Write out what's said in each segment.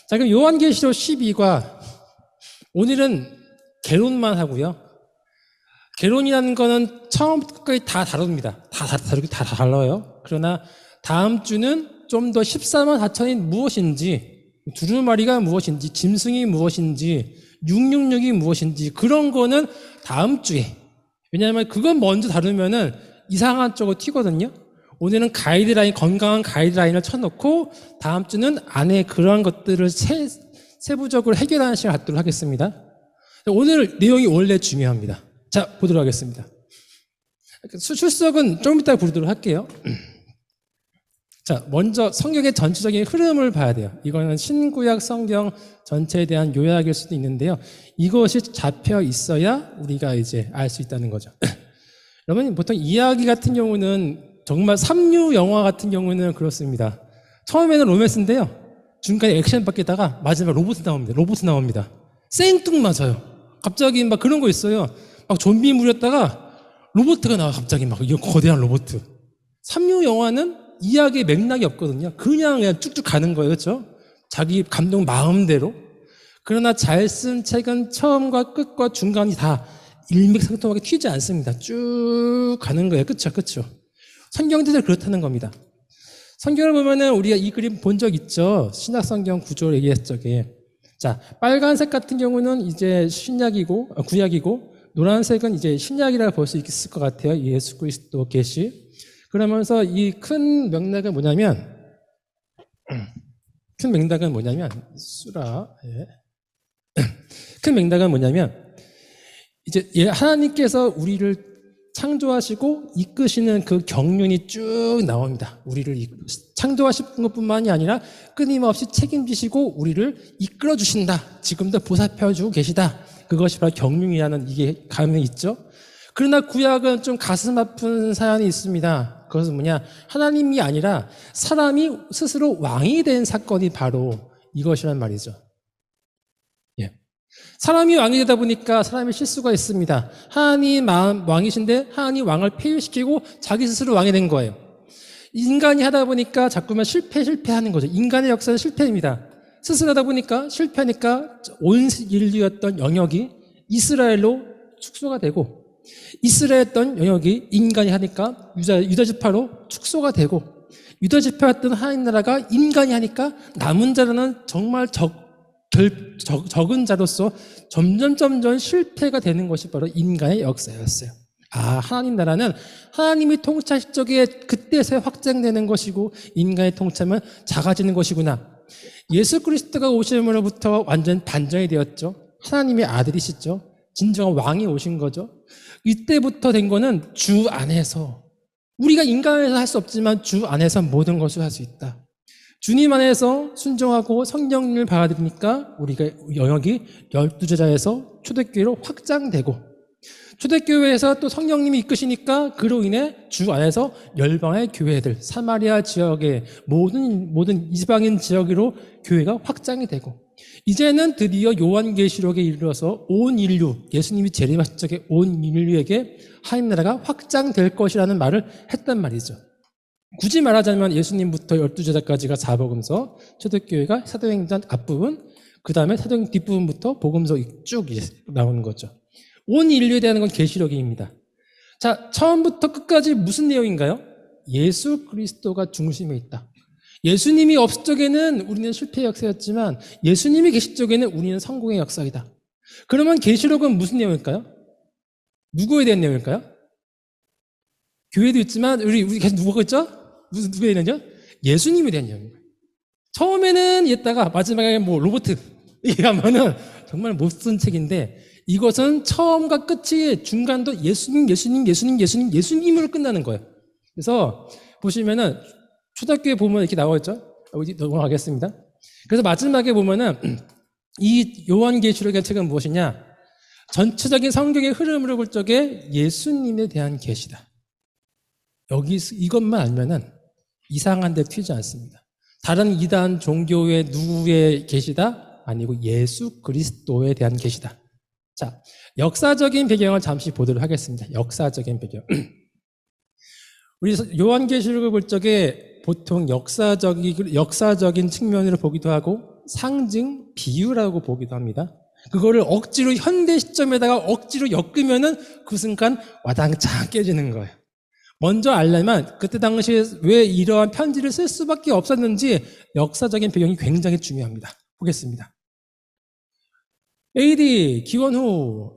자, 그럼 요한계시록 12과 오늘은 개론만 하고요. 개론이라는 거는 처음부터 끝까지 다 다룹니다. 다 달라요. 그러나 다음 주는 좀 더 14만 4천이 무엇인지, 두루마리가 무엇인지, 짐승이 무엇인지, 666이 무엇인지 그런 거는 다음 주에. 왜냐하면 그건 먼저 다루면은 이상한 쪽으로 튀거든요. 오늘은 가이드라인, 건강한 가이드라인을 쳐놓고 다음 주는 안에 그러한 것들을 세부적으로 해결하는 시간을 갖도록 하겠습니다. 오늘 내용이 원래 중요합니다. 자, 보도록 하겠습니다. 출석은 좀 이따 부르도록 할게요. 자, 먼저 성경의 전체적인 흐름을 봐야 돼요. 이거는 신구약 성경 전체에 대한 요약일 수도 있는데요. 이것이 잡혀 있어야 우리가 이제 알 수 있다는 거죠. 여러분, 보통 이야기 같은 경우는 정말 삼류 영화 같은 경우는 그렇습니다. 처음에는 로맨스인데요. 중간에 액션 바뀌다가 마지막 로봇 나옵니다. 생뚱맞아요. 갑자기 막 그런 거 있어요. 막 좀비 물렸다가 로봇가 나와, 갑자기 막, 이거 거대한 로봇. 삼류 영화는 이야기의 맥락이 없거든요. 그냥 쭉쭉 가는 거예요. 그렇죠? 자기 감동 마음대로. 그러나 잘 쓴 책은 처음과 끝과 중간이 다 일맥상통하게 튀지 않습니다. 쭉 가는 거예요. 그렇죠? 성경대로 그렇다는 겁니다. 성경을 보면은 우리가 이 그림 본 적 있죠? 신약 성경 구조를 얘기했을 적에. 자, 빨간색 같은 경우는 이제 구약이고, 노란색은 이제 신약이라고 볼 수 있을 것 같아요. 예수 그리스도 계시. 그러면서 이 큰 맥락은 뭐냐면, 큰 맥락은 뭐냐면, 이제 하나님께서 우리를 창조하시고 이끄시는 그 경륜이 쭉 나옵니다. 우리를 창조하신 것뿐만이 아니라 끊임없이 책임지시고 우리를 이끌어 주신다. 지금도 보살펴 주고 계시다. 그것이 바로 경륜이라는 이게 감이 있죠. 그러나 구약은 좀 가슴 아픈 사연이 있습니다. 그것은 뭐냐? 하나님이 아니라 사람이 스스로 왕이 된 사건이 바로 이것이란 말이죠. 사람이 왕이 되다 보니까 사람의 실수가 있습니다. 하나님 왕이신데 하나님 왕을 폐위시키고 자기 스스로 왕이 된 거예요. 인간이 하다 보니까 자꾸만 실패하는 거죠. 인간의 역사는 실패입니다. 스스로 하다 보니까 실패하니까 온 인류였던 영역이 이스라엘로 축소가 되고, 이스라엘이었던 영역이 인간이 하니까 유다지파로 축소가 되고, 유다지파였던 하나님 나라가 인간이 하니까 남은 자라는 정말 적은 자로서 점점 실패가 되는 것이 바로 인간의 역사였어요. 하나님 나라는 하나님이 통치하실 적에 그때서야 확장되는 것이고 인간의 통치하면 작아지는 것이구나. 예수 그리스도가 오심으로부터 완전 반전이 되었죠. 하나님의 아들이시죠. 진정한 왕이 오신 거죠. 이때부터 된 거는 주 안에서, 우리가 인간에서 할 수 없지만 주 안에서 모든 것을 할 수 있다. 주님 안에서 순종하고 성령님을 받아들이니까 우리가 영역이 12제자에서 초대교회로 확장되고, 초대교회에서 또 성령님이 이끄시니까 그로 인해 주 안에서 열방의 교회들, 사마리아 지역의 모든 이방인 지역으로 교회가 확장이 되고, 이제는 드디어 요한계시록에 이르러서 온 인류, 예수님이 재림하실 적에 온 인류에게 하나님 나라가 확장될 것이라는 말을 했단 말이죠. 굳이 말하자면 예수님부터 12제자까지가 사복음서, 초대교회가 사도행전 앞부분, 그 다음에 사도행 뒷부분부터 복음서 쭉 나오는 거죠. 온 인류에 대한 건 계시록입니다. 자, 처음부터 끝까지 무슨 내용인가요? 예수 그리스도가 중심에 있다. 예수님이 없을 적에는 우리는 실패의 역사였지만 예수님이 계실 적에는 우리는 성공의 역사이다. 그러면 계시록은 무슨 내용일까요? 누구에 대한 내용일까요? 교회도 있지만 우리 계속 누구가 있죠? 누구에 대한 내용? 예수님에 대한 내용입니다. 처음에는 이랬다가 마지막에 로봇 얘기하면은 정말 못 쓴 책인데, 이것은 처음과 끝이 중간도 예수님으로 끝나는 거예요. 그래서 보시면은 초대교회 보면 이렇게 나와 있죠. 여기 넘어가겠습니다. 그래서 마지막에 보면은 이 요한계시록의 책은 무엇이냐? 전체적인 성경의 흐름으로 볼 적에 예수님에 대한 계시다. 이것만 알면은 이상한 데 튀지 않습니다. 다른 이단 종교의 누구의 계시다? 아니고 예수 그리스도에 대한 계시다. 자, 역사적인 배경을 잠시 보도록 하겠습니다. 역사적인 배경. 우리 요한계시록을 볼 적에 보통 역사적인 측면으로 보기도 하고 상징, 비유라고 보기도 합니다. 그거를 억지로 현대 시점에다가 억지로 엮으면은 그 순간 와당창 깨지는 거예요. 먼저 알려면 그때 당시에 왜 이러한 편지를 쓸 수밖에 없었는지 역사적인 배경이 굉장히 중요합니다. 보겠습니다. AD 기원 후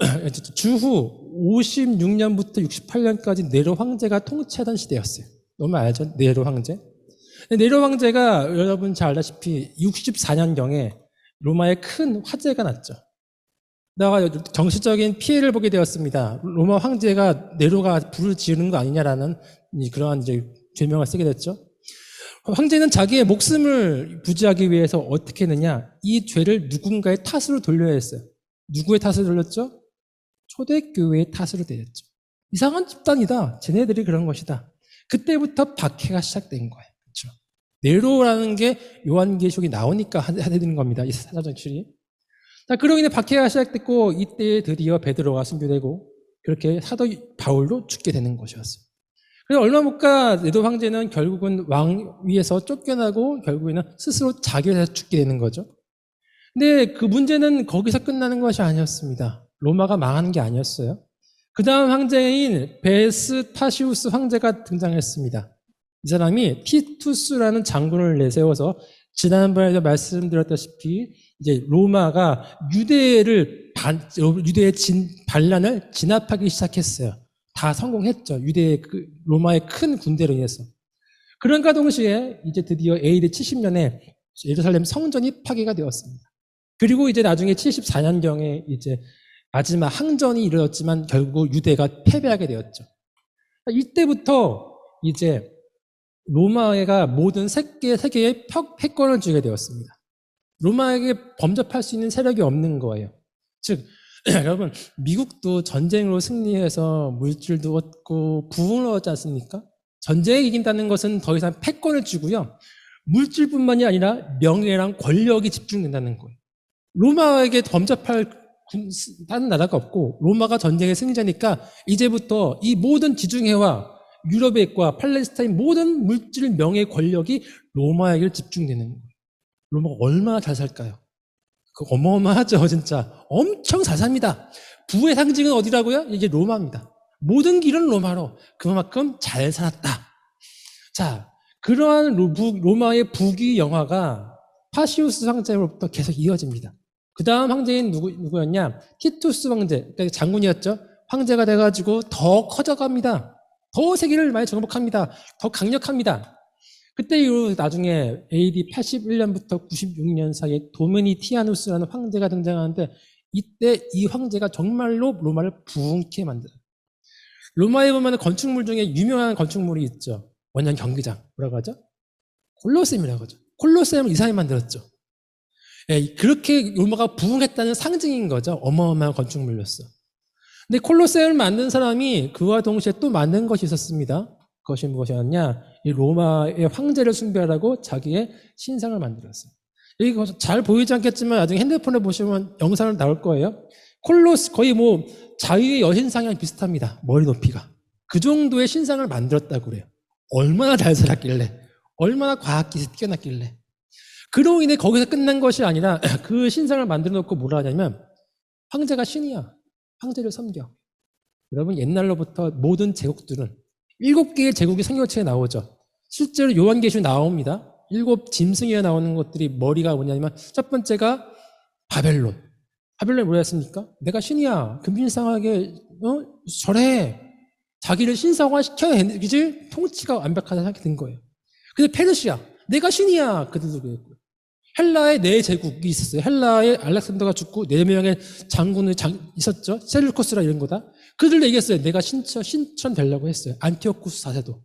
주후 56년부터 68년까지 네로 황제가 통치하던 시대였어요. 너무 알죠? 네로 황제. 네로 황제가 여러분 잘 알다시피 64년경에 로마에 큰 화재가 났죠. 다가 정치적인 피해를 보게 되었습니다. 로마 황제가 네로가 불을 지르는 거 아니냐라는 그러한 이제 죄명을 쓰게 됐죠. 황제는 자기의 목숨을 부지하기 위해서 어떻게 했느냐? 이 죄를 누군가의 탓으로 돌려야 했어요. 누구의 탓으로 돌렸죠? 초대교회의 탓으로 돌렸죠. 이상한 집단이다. 쟤네들이 그런 것이다. 그때부터 박해가 시작된 거예요. 그렇죠? 네로라는 게 요한계시록이 나오니까 하는 겁니다. 이 사도전출이. 자, 그로 인해 박해가 시작됐고 이때 드디어 베드로가 순교되고 그렇게 사도 바울도 죽게 되는 것이었어요. 그래서 얼마 못 가 네로 황제는 결국은 왕 위에서 쫓겨나고 결국에는 스스로 자결해서 죽게 되는 거죠. 근데 그 문제는 거기서 끝나는 것이 아니었습니다. 로마가 망하는 게 아니었어요. 그 다음 황제인 베스파시우스 황제가 등장했습니다. 이 사람이 티투스라는 장군을 내세워서 지난번에도 말씀드렸다시피 이제 로마가 유대의 반란을 진압하기 시작했어요. 다 성공했죠. 로마의 큰 군대로 인해서. 그런가 동시에 이제 드디어 AD 70년에 예루살렘 성전이 파괴가 되었습니다. 그리고 이제 나중에 74년경에 이제 마지막 항전이 이루어졌지만 결국 유대가 패배하게 되었죠. 이때부터 이제 로마가 모든 세계에 패권을 주게 되었습니다. 로마에게 범접할 수 있는 세력이 없는 거예요. 즉, 여러분, 미국도 전쟁으로 승리해서 물질도 얻고 부흥을 얻지 않습니까? 전쟁에 이긴다는 것은 더 이상 패권을 주고요. 물질뿐만이 아니라 명예랑 권력이 집중된다는 거예요. 로마에게 범접할 다른 나라가 없고 로마가 전쟁의 승리자니까 이제부터 이 모든 지중해와 유럽과 팔레스타인 모든 물질, 명예, 권력이 로마에게 집중되는 거예요. 로마가 얼마나 잘 살까요? 그거 어마어마하죠, 진짜. 엄청 잘 삽니다. 부의 상징은 어디라고요? 이제 로마입니다. 모든 길은 로마로 그만큼 잘 살았다. 자, 그러한 로마의 부귀 영화가 파시우스 황제로부터 계속 이어집니다. 그 다음 황제인 누구였냐? 티투스 황제, 그러니까 장군이었죠. 황제가 돼가지고 더 커져갑니다. 더 세계를 많이 정복합니다. 더 강력합니다. 그때 이후 나중에 AD 81년부터 96년 사이에 도미니티아누스라는 황제가 등장하는데 이때 이 황제가 정말로 로마를 부흥케 만들어요. 로마에 보면 건축물 중에 유명한 건축물이 있죠. 원형 경기장. 뭐라고 하죠? 콜로세움이라고 하죠. 콜로세움을 이 사람이 만들었죠. 예, 그렇게 로마가 부흥했다는 상징인 거죠. 어마어마한 건축물로서. 근데 콜로세움을 만든 사람이 그와 동시에 또 만든 것이 있었습니다. 그것이 무엇이었냐? 이 로마의 황제를 숭배하라고 자기의 신상을 만들었어요. 여기 잘 보이지 않겠지만 나중에 핸드폰에 보시면 영상을 나올 거예요. 거의 뭐 자유의 여신상이랑 비슷합니다. 머리 높이가. 그 정도의 신상을 만들었다고 그래요. 얼마나 잘 살았길래, 얼마나 과학기술이 뛰어났길래. 그로 인해 거기서 끝난 것이 아니라 그 신상을 만들어 놓고 뭐라 하냐면 황제가 신이야. 황제를 섬겨. 여러분 옛날로부터 모든 제국들은 7개의 제국이 성경책에 나오죠. 실제로 요한계시록에 나옵니다. 7 짐승이에 나오는 것들이 머리가 뭐냐면 첫 번째가 바벨론. 바벨론이 뭐라 했습니까? 내가 신이야. 금신상하게 절해. 자기를 신성화시켜야 그지? 통치가 완벽하다 생각이 든 거예요. 근데 페르시아. 내가 신이야. 그들도 그랬고요. 헬라의 네 제국이 있었어요. 헬라의 알렉산더가 죽고 4명의 장군이 있었죠. 셀루코스라 이런 거다. 그들도 얘기했어요. 내가 신천 되려고 했어요. 안티오쿠스 4세도.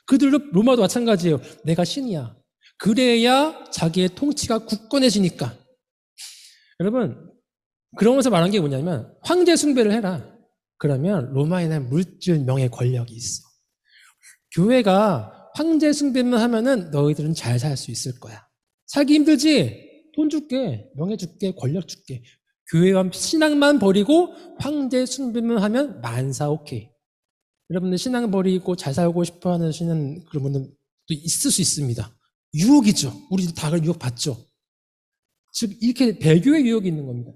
그들도 로마도 마찬가지예요. 내가 신이야. 그래야 자기의 통치가 굳건해지니까. 여러분, 그러면서 말한 게 뭐냐면 황제 숭배를 해라. 그러면 로마에는 물질, 명예, 권력이 있어. 교회가 황제 숭배만 하면은 너희들은 잘 살 수 있을 거야. 살기 힘들지? 돈 줄게, 명예 줄게, 권력 줄게. 교회와 신앙만 버리고 황제 숭배만 하면 만사 오케이. 여러분들 신앙 버리고 잘 살고 싶어 하시는 그런 분들 또 있을 수 있습니다. 유혹이죠. 우리 다 유혹 받죠. 즉 이렇게 배교의 유혹이 있는 겁니다.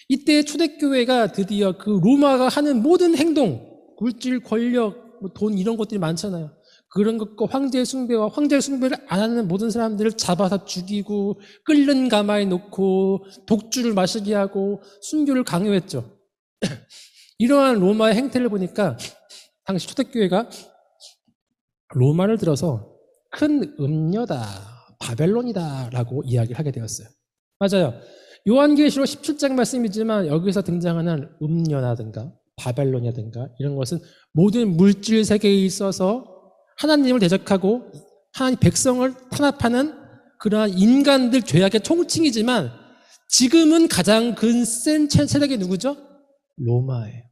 이때 초대교회가 드디어 그 로마가 하는 모든 행동, 물질, 권력, 돈 이런 것들이 많잖아요. 그런 것과 황제 숭배와 황제 숭배를 안 하는 모든 사람들을 잡아서 죽이고 끓는 가마에 놓고 독주를 마시게 하고 순교를 강요했죠. 이러한 로마의 행태를 보니까 당시 초대교회가 로마를 들어서 큰 음녀다, 바벨론이다라고 이야기를 하게 되었어요. 맞아요. 요한계시록 17장 말씀이지만 여기서 등장하는 음녀라든가 바벨론이라든가 이런 것은 모든 물질 세계에 있어서 하나님을 대적하고 하나님 백성을 탄압하는 그러한 인간들 죄악의 총칭이지만 지금은 가장 센 세력이 누구죠? 로마예요.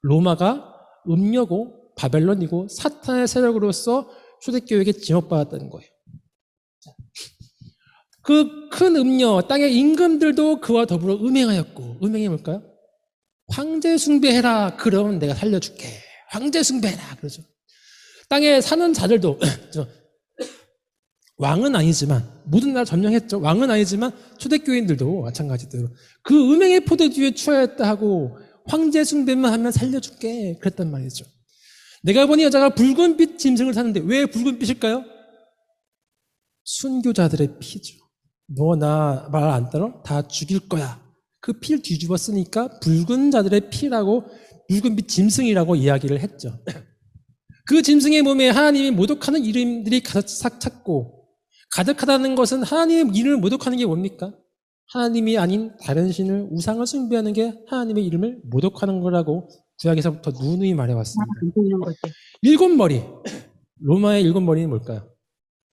로마가 음녀고 바벨론이고 사탄의 세력으로서 초대교회에게 지목받았다는 거예요. 그 큰 음녀, 땅의 임금들도 그와 더불어 음행하였고, 음행이 뭘까요? 황제 숭배해라. 그러면 내가 살려줄게. 황제 숭배해라. 그러죠. 땅에 사는 자들도 왕은 아니지만 모든 나라 점령했죠. 왕은 아니지만 초대교인들도 마찬가지대로 그 음행의 포도주에 취하였다 하고 황제 숭배만 하면 살려줄게. 그랬단 말이죠. 내가 보니 여자가 붉은빛 짐승을 탔는데 왜 붉은빛일까요? 순교자들의 피죠. 너 나 말 안 따라 다 죽일 거야. 그 피를 뒤집어 쓰니까 붉은 자들의 피라고 붉은빛 짐승이라고 이야기를 했죠. 그 짐승의 몸에 하나님이 모독하는 이름들이 가득 찼고 가득하다는 것은 하나님의 이름을 모독하는 게 뭡니까? 하나님이 아닌 다른 신을 우상을 숭배하는 게 하나님의 이름을 모독하는 거라고 구약에서부터 누누이 말해왔습니다. 일곱 머리, 로마의 일곱 머리는 뭘까요?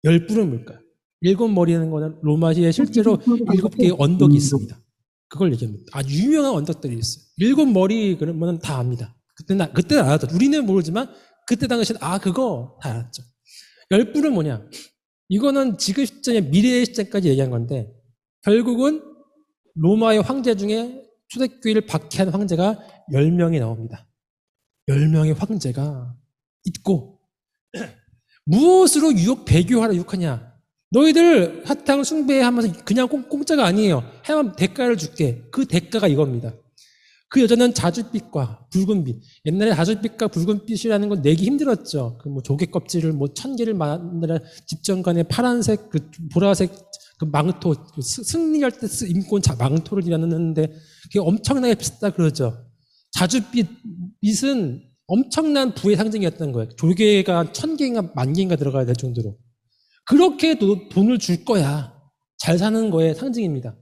열뿔은 뭘까요? 일곱 머리라는 거는 로마시에 실제로 7개의 언덕이 있습니다. 그걸 얘기합니다. 아주 유명한 언덕들이 있어요. 일곱 머리 그러면 다 압니다. 그때는 알았죠. 우리는 모르지만 그때 당시에 그거 다 알았죠. 열뿔은 뭐냐? 이거는 지금 시점에 미래의 시점까지 얘기한 건데 결국은 로마의 황제 중에 초대교회를 박해한 황제가 10명이 나옵니다. 10명의 황제가 있고 무엇으로 배교하라 유혹하냐? 너희들 사탕 숭배하면서 그냥 공짜가 아니에요. 해만 대가를 줄게. 그 대가가 이겁니다. 그 여자는 자줏빛과 붉은빛. 옛날에 자줏빛과 붉은빛이라는 건 내기 힘들었죠. 그 조개 껍질을 1000개를 만들어 집정관에 파란색, 그 보라색 그 망토, 승리할 때 입고 온 망토를 일하는데 그게 엄청나게 비쌌다 그러죠. 자줏빛은 엄청난 부의 상징이었던 거예요. 조개가 1000개인가 10,000개인가 들어가야 될 정도로. 그렇게 돈을 줄 거야. 잘 사는 거의 상징입니다.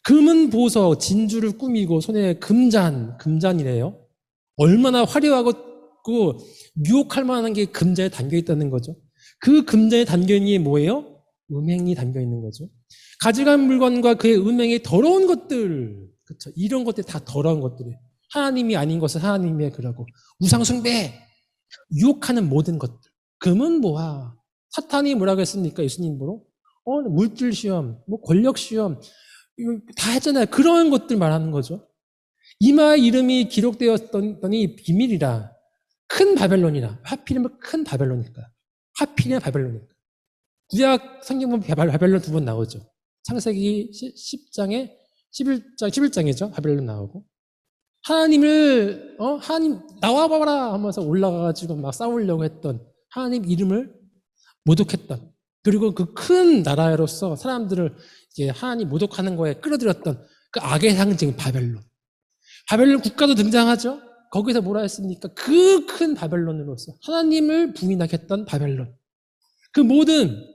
금은 보석, 진주를 꾸미고 손에 금잔이래요. 얼마나 화려하고 유혹할 만한 게 금자에 담겨 있다는 거죠. 그 금자에 담겨 있는 게 뭐예요? 음행이 담겨 있는 거죠. 가져간 물건과 그의 음행이 더러운 것들, 그렇죠? 이런 것들이 다 더러운 것들이에요. 하나님이 아닌 것을 하나님의 그러고 우상 숭배, 유혹하는 모든 것들. 금은 뭐야? 사탄이 뭐라고 했습니까? 예수님 보러? 물질 시험, 권력 시험, 다 했잖아요. 그런 것들 말하는 거죠. 이마의 이름이 기록되었더니 비밀이라. 큰 바벨론이라. 하필이면 큰 바벨론일까? 하필이면 바벨론일까? 구약 성경 보면 바벨론 2번 나오죠. 창세기 10장에 11장이죠. 바벨론 나오고. 하나님 나와봐라 하면서 올라가가지고 막 싸우려고 했던 하나님 이름을 모독했던, 그리고 그 큰 나라로서 사람들을 이제 하나님 모독하는 거에 끌어들였던 그 악의 상징 바벨론. 바벨론 국가도 등장하죠. 거기서 뭐라 했습니까? 그 큰 바벨론으로서 하나님을 부인하게 했던 바벨론. 그 모든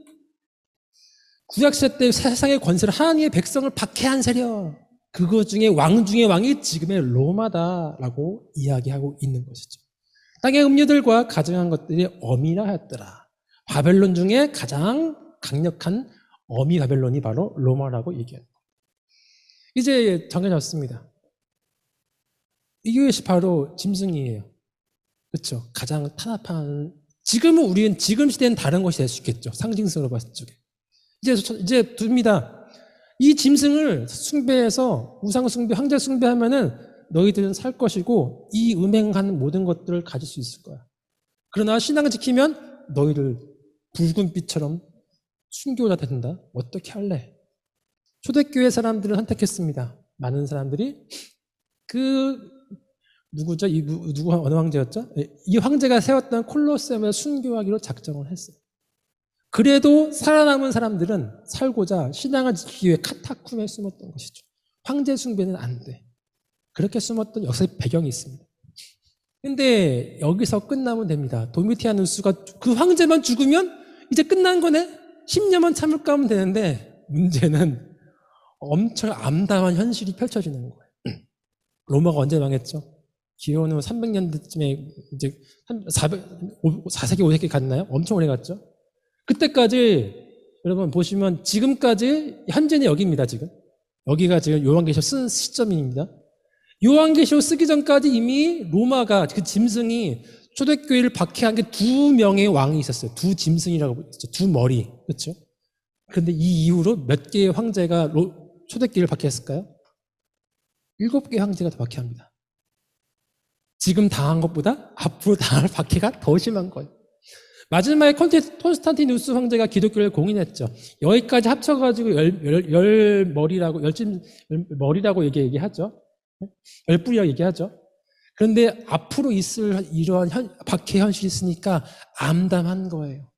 구약시대 때 세상의 권세를 하나님의 백성을 박해한 세력, 그거 중에 왕 중에 왕이 지금의 로마다라고 이야기하고 있는 것이죠. 땅의 음료들과 가증한 것들이 어미라 하였더라. 바벨론 중에 가장 강력한 어미 바벨론이 바로 로마라고 얘기합니다. 이제 정해졌습니다. 이것이 바로 짐승이에요. 그렇죠? 가장 탄압한, 우리는 지금 시대는 다른 것이 될 수 있겠죠. 상징성으로 봤을 적에. 이제 둡니다. 이 짐승을 숭배해서 우상 숭배, 황제 숭배하면은 너희들은 살 것이고 이 음행하는 모든 것들을 가질 수 있을 거야. 그러나 신앙을 지키면 너희를 붉은빛처럼 순교자 된다. 어떻게 할래? 초대교회 사람들을 선택했습니다. 많은 사람들이 누구죠? 어느 황제였죠? 이 황제가 세웠던 콜로세움을 순교하기로 작정을 했어요. 그래도 살아남은 사람들은 살고자 신앙을 지키기 위해 카타쿰에 숨었던 것이죠. 황제 숭배는 안 돼. 그렇게 숨었던 역사의 배경이 있습니다. 근데 여기서 끝나면 됩니다. 도미티아누스가 그 황제만 죽으면 이제 끝난 거네? 10년만 참을까 하면 되는데 문제는 엄청 암담한 현실이 펼쳐지는 거예요. 로마가 언제 망했죠? 기원후 300년대쯤에 이제 4세기, 5세기 갔나요? 엄청 오래 갔죠? 그때까지 여러분 보시면 지금까지 현재는 여기입니다. 지금 여기가 지금 요한계시록 쓴 시점입니다. 요한계시록 쓰기 전까지 이미 로마가 그 짐승이 초대교회를 박해한 게 2명의 왕이 있었어요. 두 짐승이라고 있죠. 두 머리. 그렇죠? 그런데 이 이후로 몇 개의 황제가 초대교회를 박해했을까요? 7개의 황제가 더 박해합니다. 지금 당한 것보다 앞으로 당할 박해가 더 심한 거예요. 마지막에 콘스탄티누스 황제가 기독교를 공인했죠. 여기까지 합쳐가지고 열 머리라고 얘기하죠. 열 뿌리라고 얘기하죠. 그런데 앞으로 있을 이러한 박해 현실이 있으니까 암담한 거예요.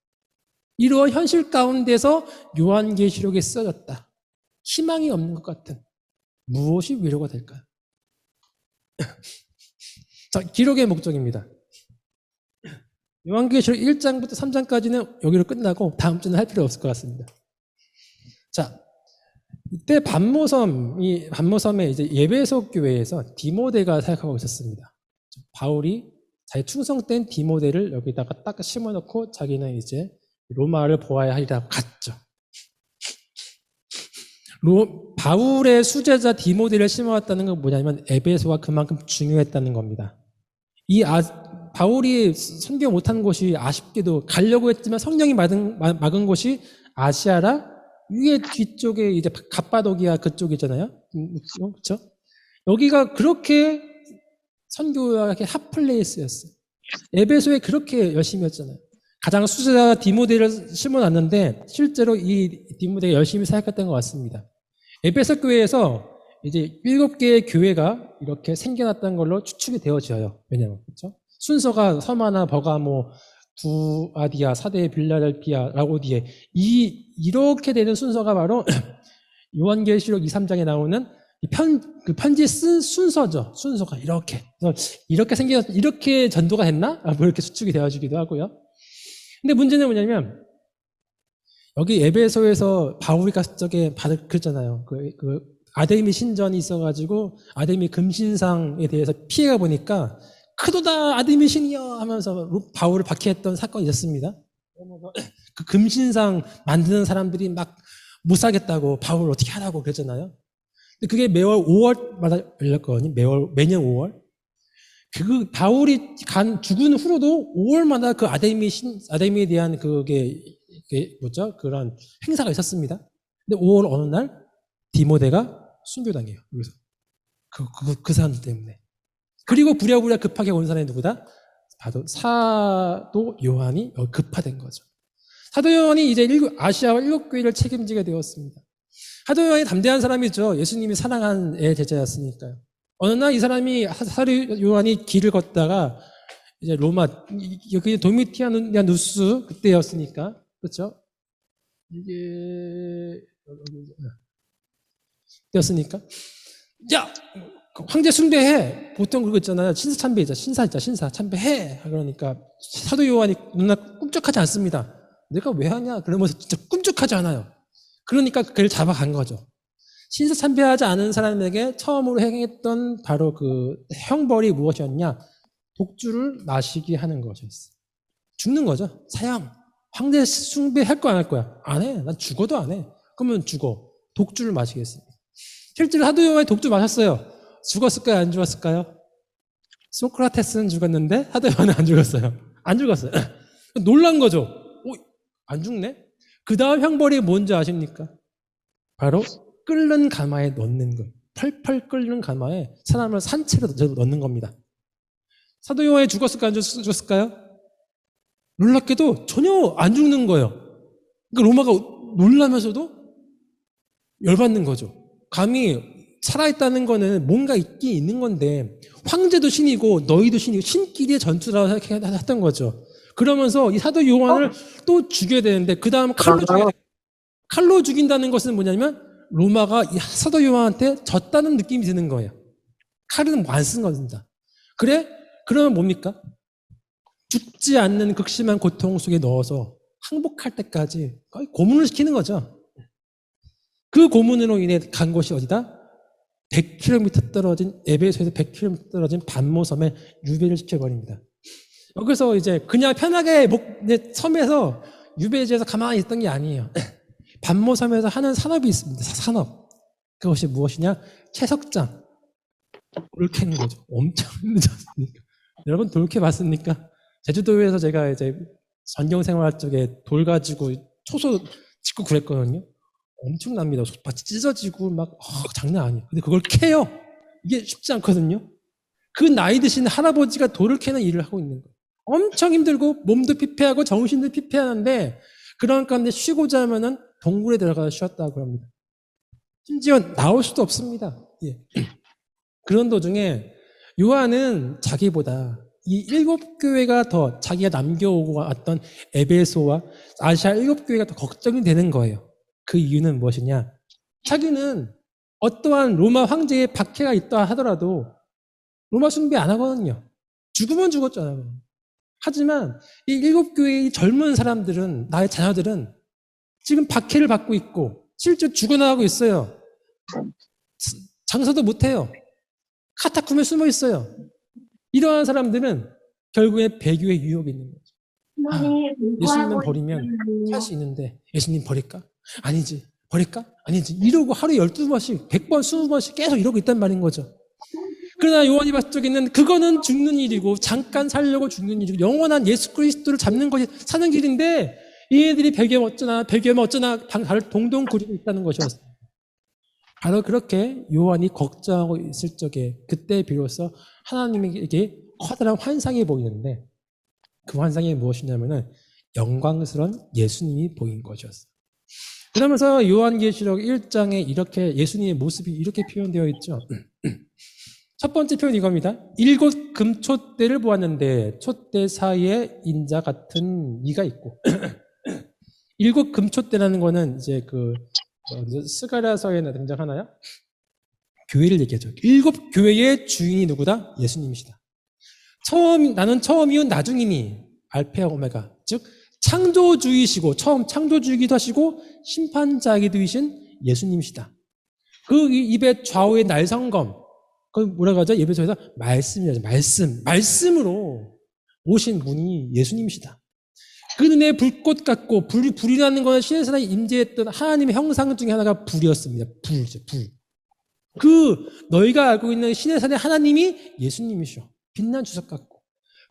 이러한 현실 가운데서 요한계시록에 쓰여졌다. 희망이 없는 것 같은 무엇이 위로가 될까요? 자, 기록의 목적입니다. 요한계시록 1장부터 3장까지는 여기로 끝나고 다음 주는 할 필요 없을 것 같습니다. 자, 이때 반모섬에 이제 예배소 교회에서 디모데가 사역하고 있었습니다. 바울이 자기 충성된 디모데를 여기다가 딱 심어놓고 자기는 이제 로마를 보아야 하리라고 갔죠. 바울의 수제자 디모데를 심어왔다는 건 뭐냐면 에베소가 그만큼 중요했다는 겁니다. 바울이 선교 못한 곳이 아쉽게도 가려고 했지만 성령이 막은 곳이 아시아라 위에 뒤쪽에 이제 갑바도기아 그쪽이잖아요. 그렇죠? 여기가 그렇게 선교하기 핫플레이스였어요. 에베소에 그렇게 열심히 했잖아요. 가장 수제자 디모데를 심어놨는데 실제로 이 디모데가 열심히 사역했던 것 같습니다. 에베소 교회에서 이제 7개의 교회가 이렇게 생겨났다는 걸로 추측이 되어져요. 왜냐면 그렇죠? 순서가 서마나 버가모, 두아디아, 사대, 빌라델피아, 라오디에 이렇게 되는 순서가 바로 요한계시록 2, 3장에 나오는 그 편지 쓴 순서죠. 순서가 이렇게 생겨서 이렇게 전도가 됐나? 뭐 이렇게 추측이 되어지기도 하고요. 근데 문제는 뭐냐면 여기 에베소에서 바울이 갔을 적에 그랬잖아요. 그 아데미 신전이 있어가지고 아데미 금신상에 대해서 피해가 보니까 크도다 아데미 신이여 하면서 바울을 박해했던 사건이 있었습니다. 그 금신상 만드는 사람들이 막 못 사겠다고 바울을 어떻게 하라고 그랬잖아요. 근데 그게 매월 5월마다 열렸거든요. 매년 5월. 그 바울이 죽은 후로도 5월마다 그 아데미에 대한 그게 뭐죠? 그런 행사가 있었습니다. 근데 5월 어느 날 디모데가 순교당해요. 여기서 그 사람들 때문에. 그리고 부랴부랴 급하게 온 사람이 누구다? 바로 사도 요한이 급파된 거죠. 사도 요한이 이제 아시아와 7교회를 책임지게 되었습니다. 사도 요한이 담대한 사람이죠. 예수님이 사랑한 제자였으니까요. 어느 날 이 사람이 사도 요한이 길을 걷다가 이제 로마 여기 도미티아누스 그때였으니까 그렇죠? 이게 때였으니까 야 황제 숭배해. 보통 그거 있잖아요. 신사 참배해. 그러니까 사도 요한이 누나 꿈쩍하지 않습니다. 내가 왜 하냐? 그러면서 진짜 꿈쩍하지 않아요. 그러니까 그를 잡아간 거죠. 신사 참배하지 않은 사람에게 처음으로 행했던 바로 그 형벌이 무엇이었냐? 독주를 마시게 하는 것이었어요. 죽는 거죠. 사형. 황제 숭배할 거야 안 할 거야? 안 해. 난 죽어도 안 해. 그러면 죽어. 독주를 마시겠습니다. 실제로 사도 요한이 독주 마셨어요. 죽었을까요? 안 죽었을까요? 소크라테스는 죽었는데 사도 요한은 안 죽었어요. 안 죽었어요. 놀란 거죠. 안 죽네? 그 다음 형벌이 뭔지 아십니까? 바로 끓는 가마에 넣는 거예요. 펄펄 끓는 가마에 사람을 산채로 넣는 겁니다. 사도 요한이 죽었을까요? 안 죽었을까요? 놀랍게도 전혀 안 죽는 거예요. 그러니까 로마가 놀라면서도 열받는 거죠. 감히 살아있다는 거는 뭔가 있긴 있는 건데 황제도 신이고 너희도 신이고 신끼리의 전투라고 했던 거죠. 그러면서 이 사도 요한을 또 죽여야 되는데 그 다음 칼로 죽여야 돼. 칼로 죽인다는 것은 뭐냐면 로마가 이 사도 요한한테 졌다는 느낌이 드는 거예요. 칼은 뭐 안 쓴 겁니다. 그래? 그러면 뭡니까? 죽지 않는 극심한 고통 속에 넣어서 항복할 때까지 거의 고문을 시키는 거죠. 그 고문으로 인해 간 곳이 어디다? 100km 떨어진 에베소에서 100km 떨어진 반모섬에 유배를 시켜버립니다. 여기서 이제 그냥 편하게 섬에서 유배지에서 가만히 있던 게 아니에요. 반모섬에서 하는 산업이 있습니다. 산업. 그것이 무엇이냐? 채석장. 돌 캐는 거죠. 엄청 힘들지 않습니까? 여러분 돌 캐 봤습니까? 제주도에서 제가 이제 전경 생활 쪽에 돌 가지고 초소 짓고 그랬거든요. 엄청납니다. 밭이 찢어지고 막 장난 아니에요. 근데 그걸 캐요. 이게 쉽지 않거든요. 그 나이 드신 할아버지가 돌을 캐는 일을 하고 있는 거예요. 엄청 힘들고 몸도 피폐하고 정신도 피폐하는데 그런 가운데 쉬고자 하면은 동굴에 들어가서 쉬었다고 합니다. 심지어 나올 수도 없습니다. 예. 그런 도중에 요한은 자기보다 이 7교회가 더 자기가 남겨오고 왔던 에베소와 아시아 7교회가 더 걱정이 되는 거예요. 그 이유는 무엇이냐? 자기는 어떠한 로마 황제의 박해가 있다 하더라도 로마 숭배 안 하거든요. 죽으면 죽었잖아요. 하지만 이 7교회의 젊은 사람들은, 나의 자녀들은 지금 박해를 받고 있고 실제 죽어나가고 있어요. 장사도 못해요. 카타콤에 숨어 있어요. 이러한 사람들은 결국에 배교의 유혹이 있는 거죠. 예수님만 버리면 살 수 있는데 예수님 버릴까? 아니지. 버릴까? 아니지. 이러고 하루에 12번씩, 100번, 20번씩 계속 이러고 있단 말인 거죠. 그러나 요한이 봤을 적에는 그거는 죽는 일이고 잠깐 살려고 죽는 일이고 영원한 예수 그리스도를 잡는 것이 사는 길인데 얘네들이 배교하면 어쩌나 다를 동동 구리고 있다는 것이었어요. 바로 그렇게 요한이 걱정하고 있을 적에 그때 비로소 하나님에게 커다란 환상이 보이는데 그 환상이 무엇이냐면은 영광스러운 예수님이 보인 것이었어요. 그러면서 요한계시록 1장에 이렇게 예수님의 모습이 이렇게 표현되어 있죠. 첫 번째 표현 이겁니다. 7 금촛대를 보았는데 촛대 사이에 인자 같은 이가 있고 7 금촛대라는 거는 이제 스가랴서에나 등장하나요? 교회를 얘기하죠. 7 교회의 주인이 누구다? 예수님이시다. 나는 처음이요 나중이니 알페와 오메가 즉 창조주이시고 처음 창조주이기도 하시고 심판자이기도 하신 예수님이시다. 그 입의 좌우의 날성검 그 뭐라고 하죠? 예배소에서 말씀이라죠. 말씀으로 오신 분이 예수님이시다. 그 눈에 불꽃 같고 불이 나는 것은 신의 사랑이 임재했던 하나님의 형상 중에 하나가 불이었습니다. 불이죠. 불. 너희가 알고 있는 신의 사랑의 하나님이 예수님이시오. 빛난 주석 같고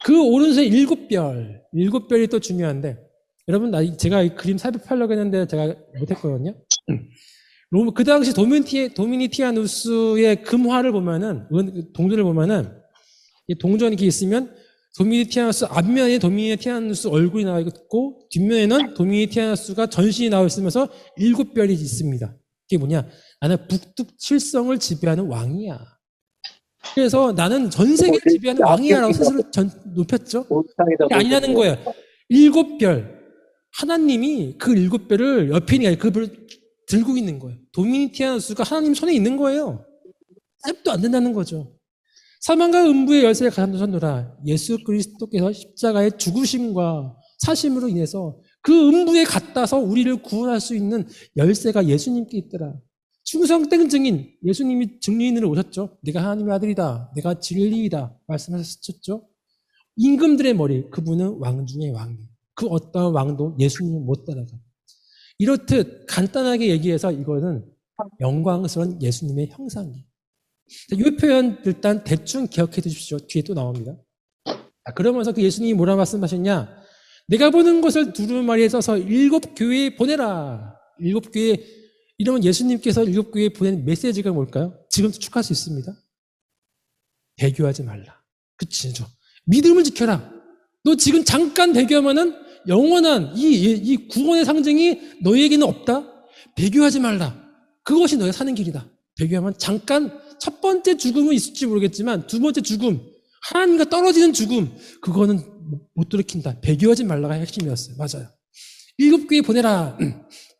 그 오른손에 7별이 또 중요한데 여러분 제가 이 그림 삽입하려고 했는데 제가 못했거든요. 그 당시 도미니티아누스의 금화를 보면은 동전을 보면은 이 동전이 이렇게 있으면 도미니티아누스 앞면에 도미니티아누스 얼굴이 나와 있고 뒷면에는 도미니티아누스가 전신이 나와 있으면서 7별이 있습니다. 이게 뭐냐? 나는 북두칠성을 지배하는 왕이야. 그래서 나는 전 세계를 지배하는 왕이야라고 스스로 높였죠. 그게 아니라는 거예요. 7별. 하나님이 그 7별을 옆에 있는 게 그 별을 들고 있는 거예요. 도미니티아누스가 하나님 손에 있는 거예요. cep도 안 된다는 거죠. 사망과 음부의 열쇠를 가져놓으라. 예수 그리스도께서 십자가의 죽으심과 사심으로 인해서 그 음부에 갖다서 우리를 구원할 수 있는 열쇠가 예수님께 있더라. 충성된 증인, 예수님이 증인으로 오셨죠. 내가 하나님의 아들이다. 내가 진리이다. 말씀하셨죠. 임금들의 머리, 그분은 왕 중의 왕이에요. 그 어떤 왕도 예수님을 못 따라가. 이렇듯 간단하게 얘기해서 이거는 영광스러운 예수님의 형상이에요. 이 표현 일단 대충 기억해 두십시오. 뒤에 또 나옵니다. 그러면서 그 예수님이 뭐라 말씀하셨냐? 내가 보는 것을 두루마리에 써서 7 교회에 보내라. 7 교회 이러면 예수님께서 7 교회에 보낸 메시지가 뭘까요? 지금도 축하할 수 있습니다. 배교하지 말라. 그치죠? 믿음을 지켜라. 너 지금 잠깐 배교하면은 영원한 이 구원의 상징이 너희에게는 없다. 배교하지 말라. 그것이 너의 사는 길이다. 배교하면 잠깐 첫 번째 죽음은 있을지 모르겠지만 두 번째 죽음, 하나님과 떨어지는 죽음, 그거는 못 돌이킨다. 배교하지 말라가 핵심이었어요. 맞아요. 7교회 보내라.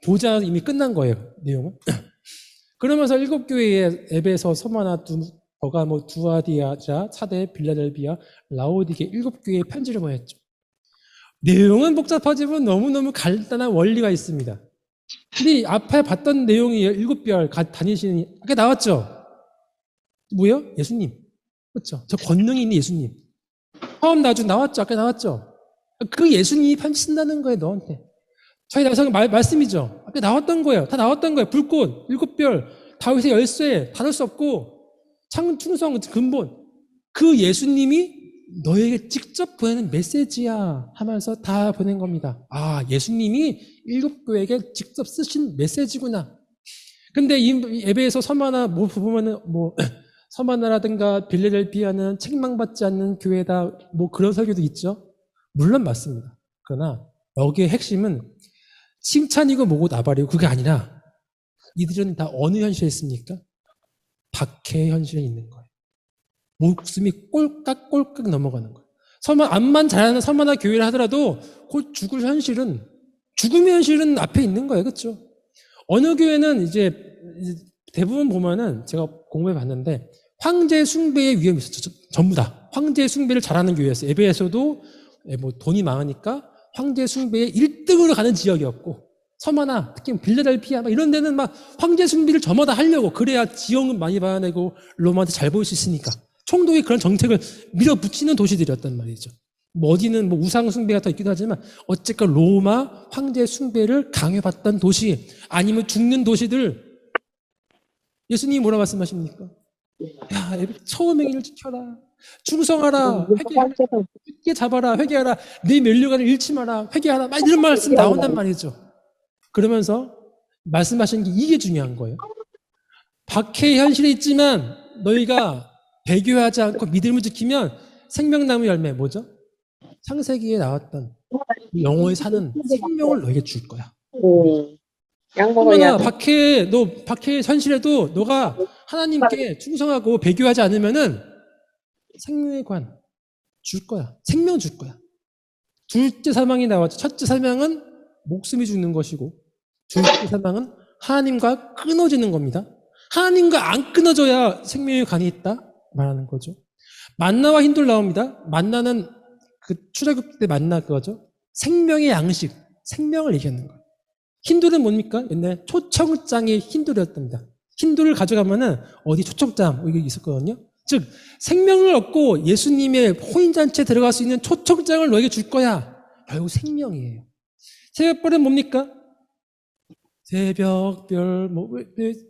보자 이미 끝난 거예요. 내용은. 그러면서 7교회에 에베소, 서머나, 버가모, 두아디아자, 사대, 빌라델비아, 라오디게 7교회에 편지를 보냈죠. 내용은 복잡하지만 너무너무 간단한 원리가 있습니다. 근데 앞에 봤던 내용이 7별 다니시는 아까 나왔죠? 뭐예요? 예수님. 그렇죠? 저 권능이 있는 예수님. 처음 나중 나왔죠? 아까 나왔죠? 그 예수님이 편지 쓴다는 거예요, 너한테. 저희 나성 말씀이죠. 아까 나왔던 거예요. 다 나왔던 거예요. 불꽃, 7별, 다윗의 열쇠, 닫을 수 없고, 충성, 근본. 그 예수님이 너에게 직접 보내는 메시지야 하면서 다 보낸 겁니다. 아, 예수님이 7교회에게 직접 쓰신 메시지구나. 근데 이 에베소 서머나 보면은 서머나라든가 빌레델비아는 책망받지 않는 교회다. 그런 설교도 있죠. 물론 맞습니다. 그러나 여기의 핵심은 칭찬이고 뭐고 나발이고 그게 아니라 이들은 다 어느 현실에 있습니까? 박해의 현실에 있는 거예요. 목숨이 꼴깍꼴깍 넘어가는 거예요. 암만 잘하는 서머나 교회를 하더라도 곧 죽음의 현실은 앞에 있는 거예요. 그렇죠? 어느 교회는 이제 대부분 보면은 제가 공부해 봤는데 황제 숭배의 위험이 있었죠. 전부 다. 황제 숭배를 잘하는 교회였어요. 에베소도 돈이 많으니까 황제 숭배의 1등으로 가는 지역이었고 서머나 특히 빌라델비아 이런 데는 막 황제 숭배를 저마다 하려고 그래야 지원금 많이 받아내고 로마한테 잘 보일 수 있으니까 총독이 그런 정책을 밀어붙이는 도시들이었단 말이죠. 어디는 우상 숭배가 더 있기도 하지만 어쨌건 로마 황제 숭배를 강요받던 도시 아니면 죽는 도시들 예수님이 뭐라 말씀하십니까? 야, 처음 행위를 지켜라. 충성하라. 회개하라. 쉽게 잡아라. 회개하라. 내 면류관을 잃지 마라. 회개하라. 막 이런 말씀 나온단 말이죠. 그러면서 말씀하신 게 이게 중요한 거예요. 박해의 현실에 있지만 너희가 배교하지 않고 믿음을 지키면 생명나무 열매 뭐죠? 창세기에 나왔던 영혼이 사는 생명을 너에게 줄 거야. 얼마나 박해의 현실에도 너가 하나님께 충성하고 배교하지 않으면은 생명의 관 줄 거야. 생명 줄 거야. 둘째 사망이 나왔죠. 첫째 사망은 목숨이 죽는 것이고 둘째 사망은 하나님과 끊어지는 겁니다. 하나님과 안 끊어져야 생명의 관이 있다 말하는 거죠. 만나와 힌두를 나옵니다. 만나는 그 출애굽 때 만나 그거죠. 생명의 양식, 생명을 얘기하는 거예요. 힌두는 뭡니까? 옛날 초청장이 힌두였답니다. 힌두를 가져가면은 어디 초청장 이게 있었거든요. 즉 생명을 얻고 예수님의 혼인잔치에 들어갈 수 있는 초청장을 너에게 줄 거야. 결국 생명이에요. 새벽별은 뭡니까? 새벽별,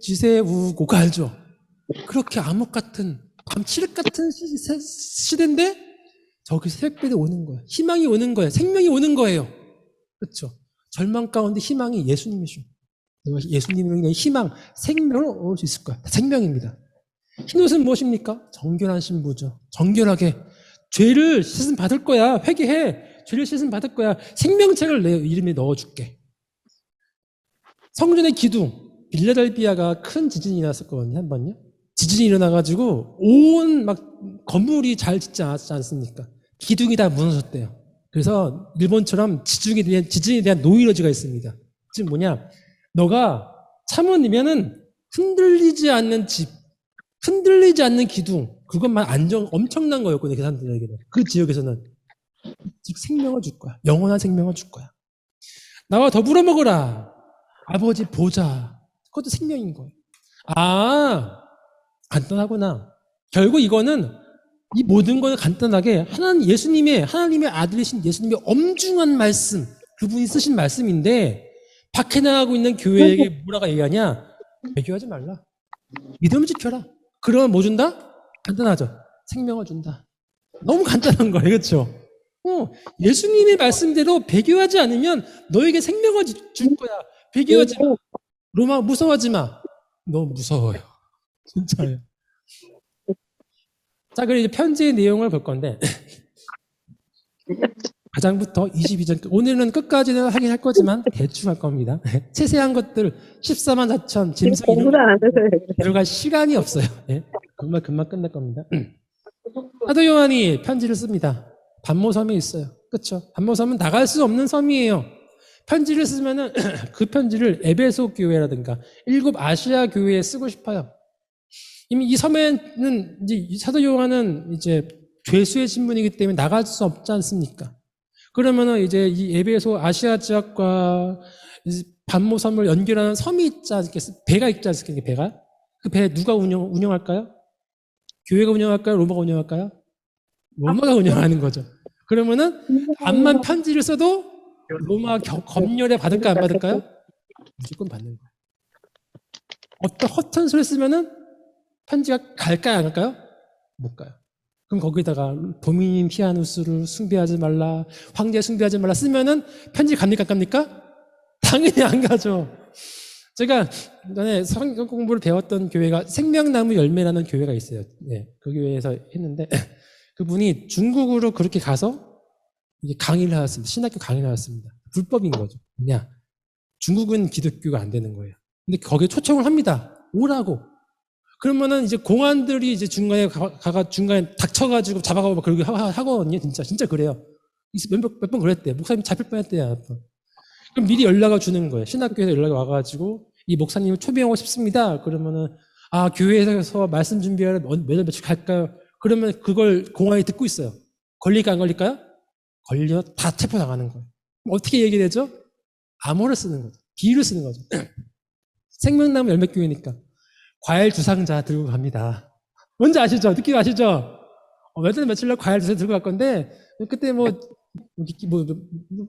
지새우, 그거 알죠? 그렇게 암흑 같은, 밤칠흑 같은 시대인데, 저기 새벽별이 오는 거예요. 희망이 오는 거예요. 생명이 오는 거예요. 그렇죠? 절망 가운데 희망이 예수님이시오. 예수님의 희망, 생명을 얻을 수 있을 거야. 생명입니다. 흰옷은 무엇입니까? 정결한 신부죠. 정결하게. 죄를 씻음 받을 거야. 회개해. 죄를 씻음 받을 거야. 생명책을 내 이름에 넣어줄게. 성전의 기둥, 빌라델비아가 큰 지진이 일어났었거든요, 한 번요. 지진이 일어나가지고 온 건물이 잘 짓지 않았지 않습니까? 기둥이 다 무너졌대요. 그래서 일본처럼 지진에 대한 노이로지가 있습니다. 즉 뭐냐, 너가 참으면은 흔들리지 않는 집, 흔들리지 않는 기둥, 그것만 엄청난 거였거든요, 그 사람들에게는. 그 지역에서는. 즉 생명을 줄 거야. 영원한 생명을 줄 거야. 나와 더불어 먹어라. 아버지 보자. 그것도 생명인 거예요. 아, 간단하구나. 결국 이거는 이 모든 것을 간단하게 하나님의 아들이신 예수님의 엄중한 말씀, 그분이 쓰신 말씀인데 박해나가고 있는 교회에게 뭐라고 얘기하냐? 배교하지 말라. 믿음을 지켜라. 그러면 뭐 준다? 간단하죠. 생명을 준다. 너무 간단한 거예요. 그렇죠? 예수님의 말씀대로 배교하지 않으면 너에게 생명을 줄 거야. 배교하지 마. 로마 무서워하지 마. 너무 무서워요. 진짜요. 자, 그리고 이제 편지의 내용을 볼 건데 가장부터 22장. 오늘은 끝까지는 하긴 할 거지만 대충 할 겁니다. 세세한 것들 14만 4천 짐승 공부를 안 해서 그래. 들어갈 시간이 없어요. 예? 금방 끝날 겁니다. 사도 요한이 편지를 씁니다. 반모섬에 있어요. 그렇죠? 반모섬은 나갈 수 없는 섬이에요. 편지를 쓰면은 그 편지를 에베소 교회라든가 7 아시아 교회에 쓰고 싶어요. 이미 이 섬에는 이제 사도 요한은 이제 죄수의 신분이기 때문에 나갈 수 없지 않습니까? 그러면은 이제 이 에베소 아시아 지역과 반모섬을 연결하는 섬이 있지 않겠습니까? 배가 있지 않습니까? 배가? 그 배 누가 운영할까요? 교회가 운영할까요? 로마가 운영할까요? 로마가 운영하는 거죠. 그러면은 암만 편지를 써도 로마 검열에 받을까 안 받을까요? 무조건 받는 거예요. 어떤 허튼 소리 쓰면은 편지가 갈까요 안 갈까요? 못 가요. 그럼 거기다가 도미니피아누스를 숭배하지 말라, 황제 숭배하지 말라 쓰면은 편지 갑니까 안 갑니까? 당연히 안 가죠. 제가 전에 성경 공부를 배웠던 교회가 생명나무 열매라는 교회가 있어요. 네, 그 교회에서 했는데 그분이 중국으로 그렇게 가서 이게 강의를 하였습니다. 신학교 강의를 하였습니다. 불법인 거죠. 그냥 중국은 기독교가 안 되는 거예요. 근데 거기에 초청을 합니다. 오라고. 그러면은 이제 공안들이 이제 중간에 가가 중간에 닥쳐가지고 잡아가고 막 그러게 하거든요. 진짜 그래요. 몇 번 그랬대. 목사님 잡힐 뻔했대요. 그럼 미리 연락을 주는 거예요. 신학교에서 연락이 와가지고 이 목사님을 초빙하고 싶습니다. 그러면은 교회에서 말씀 준비하러 몇월 며칠 갈까요? 그러면 그걸 공안이 듣고 있어요. 걸릴까 안 걸릴까요? 걸려 다 체포 당하는 거예요. 어떻게 얘기되죠? 암호를 쓰는 거죠. 비유를 쓰는 거죠. 생명나무 열매교회니까 과일 주상자 들고 갑니다. 뭔지 아시죠? 느낌 아시죠? 며칠 날 과일 주상자 들고 갈 건데 그때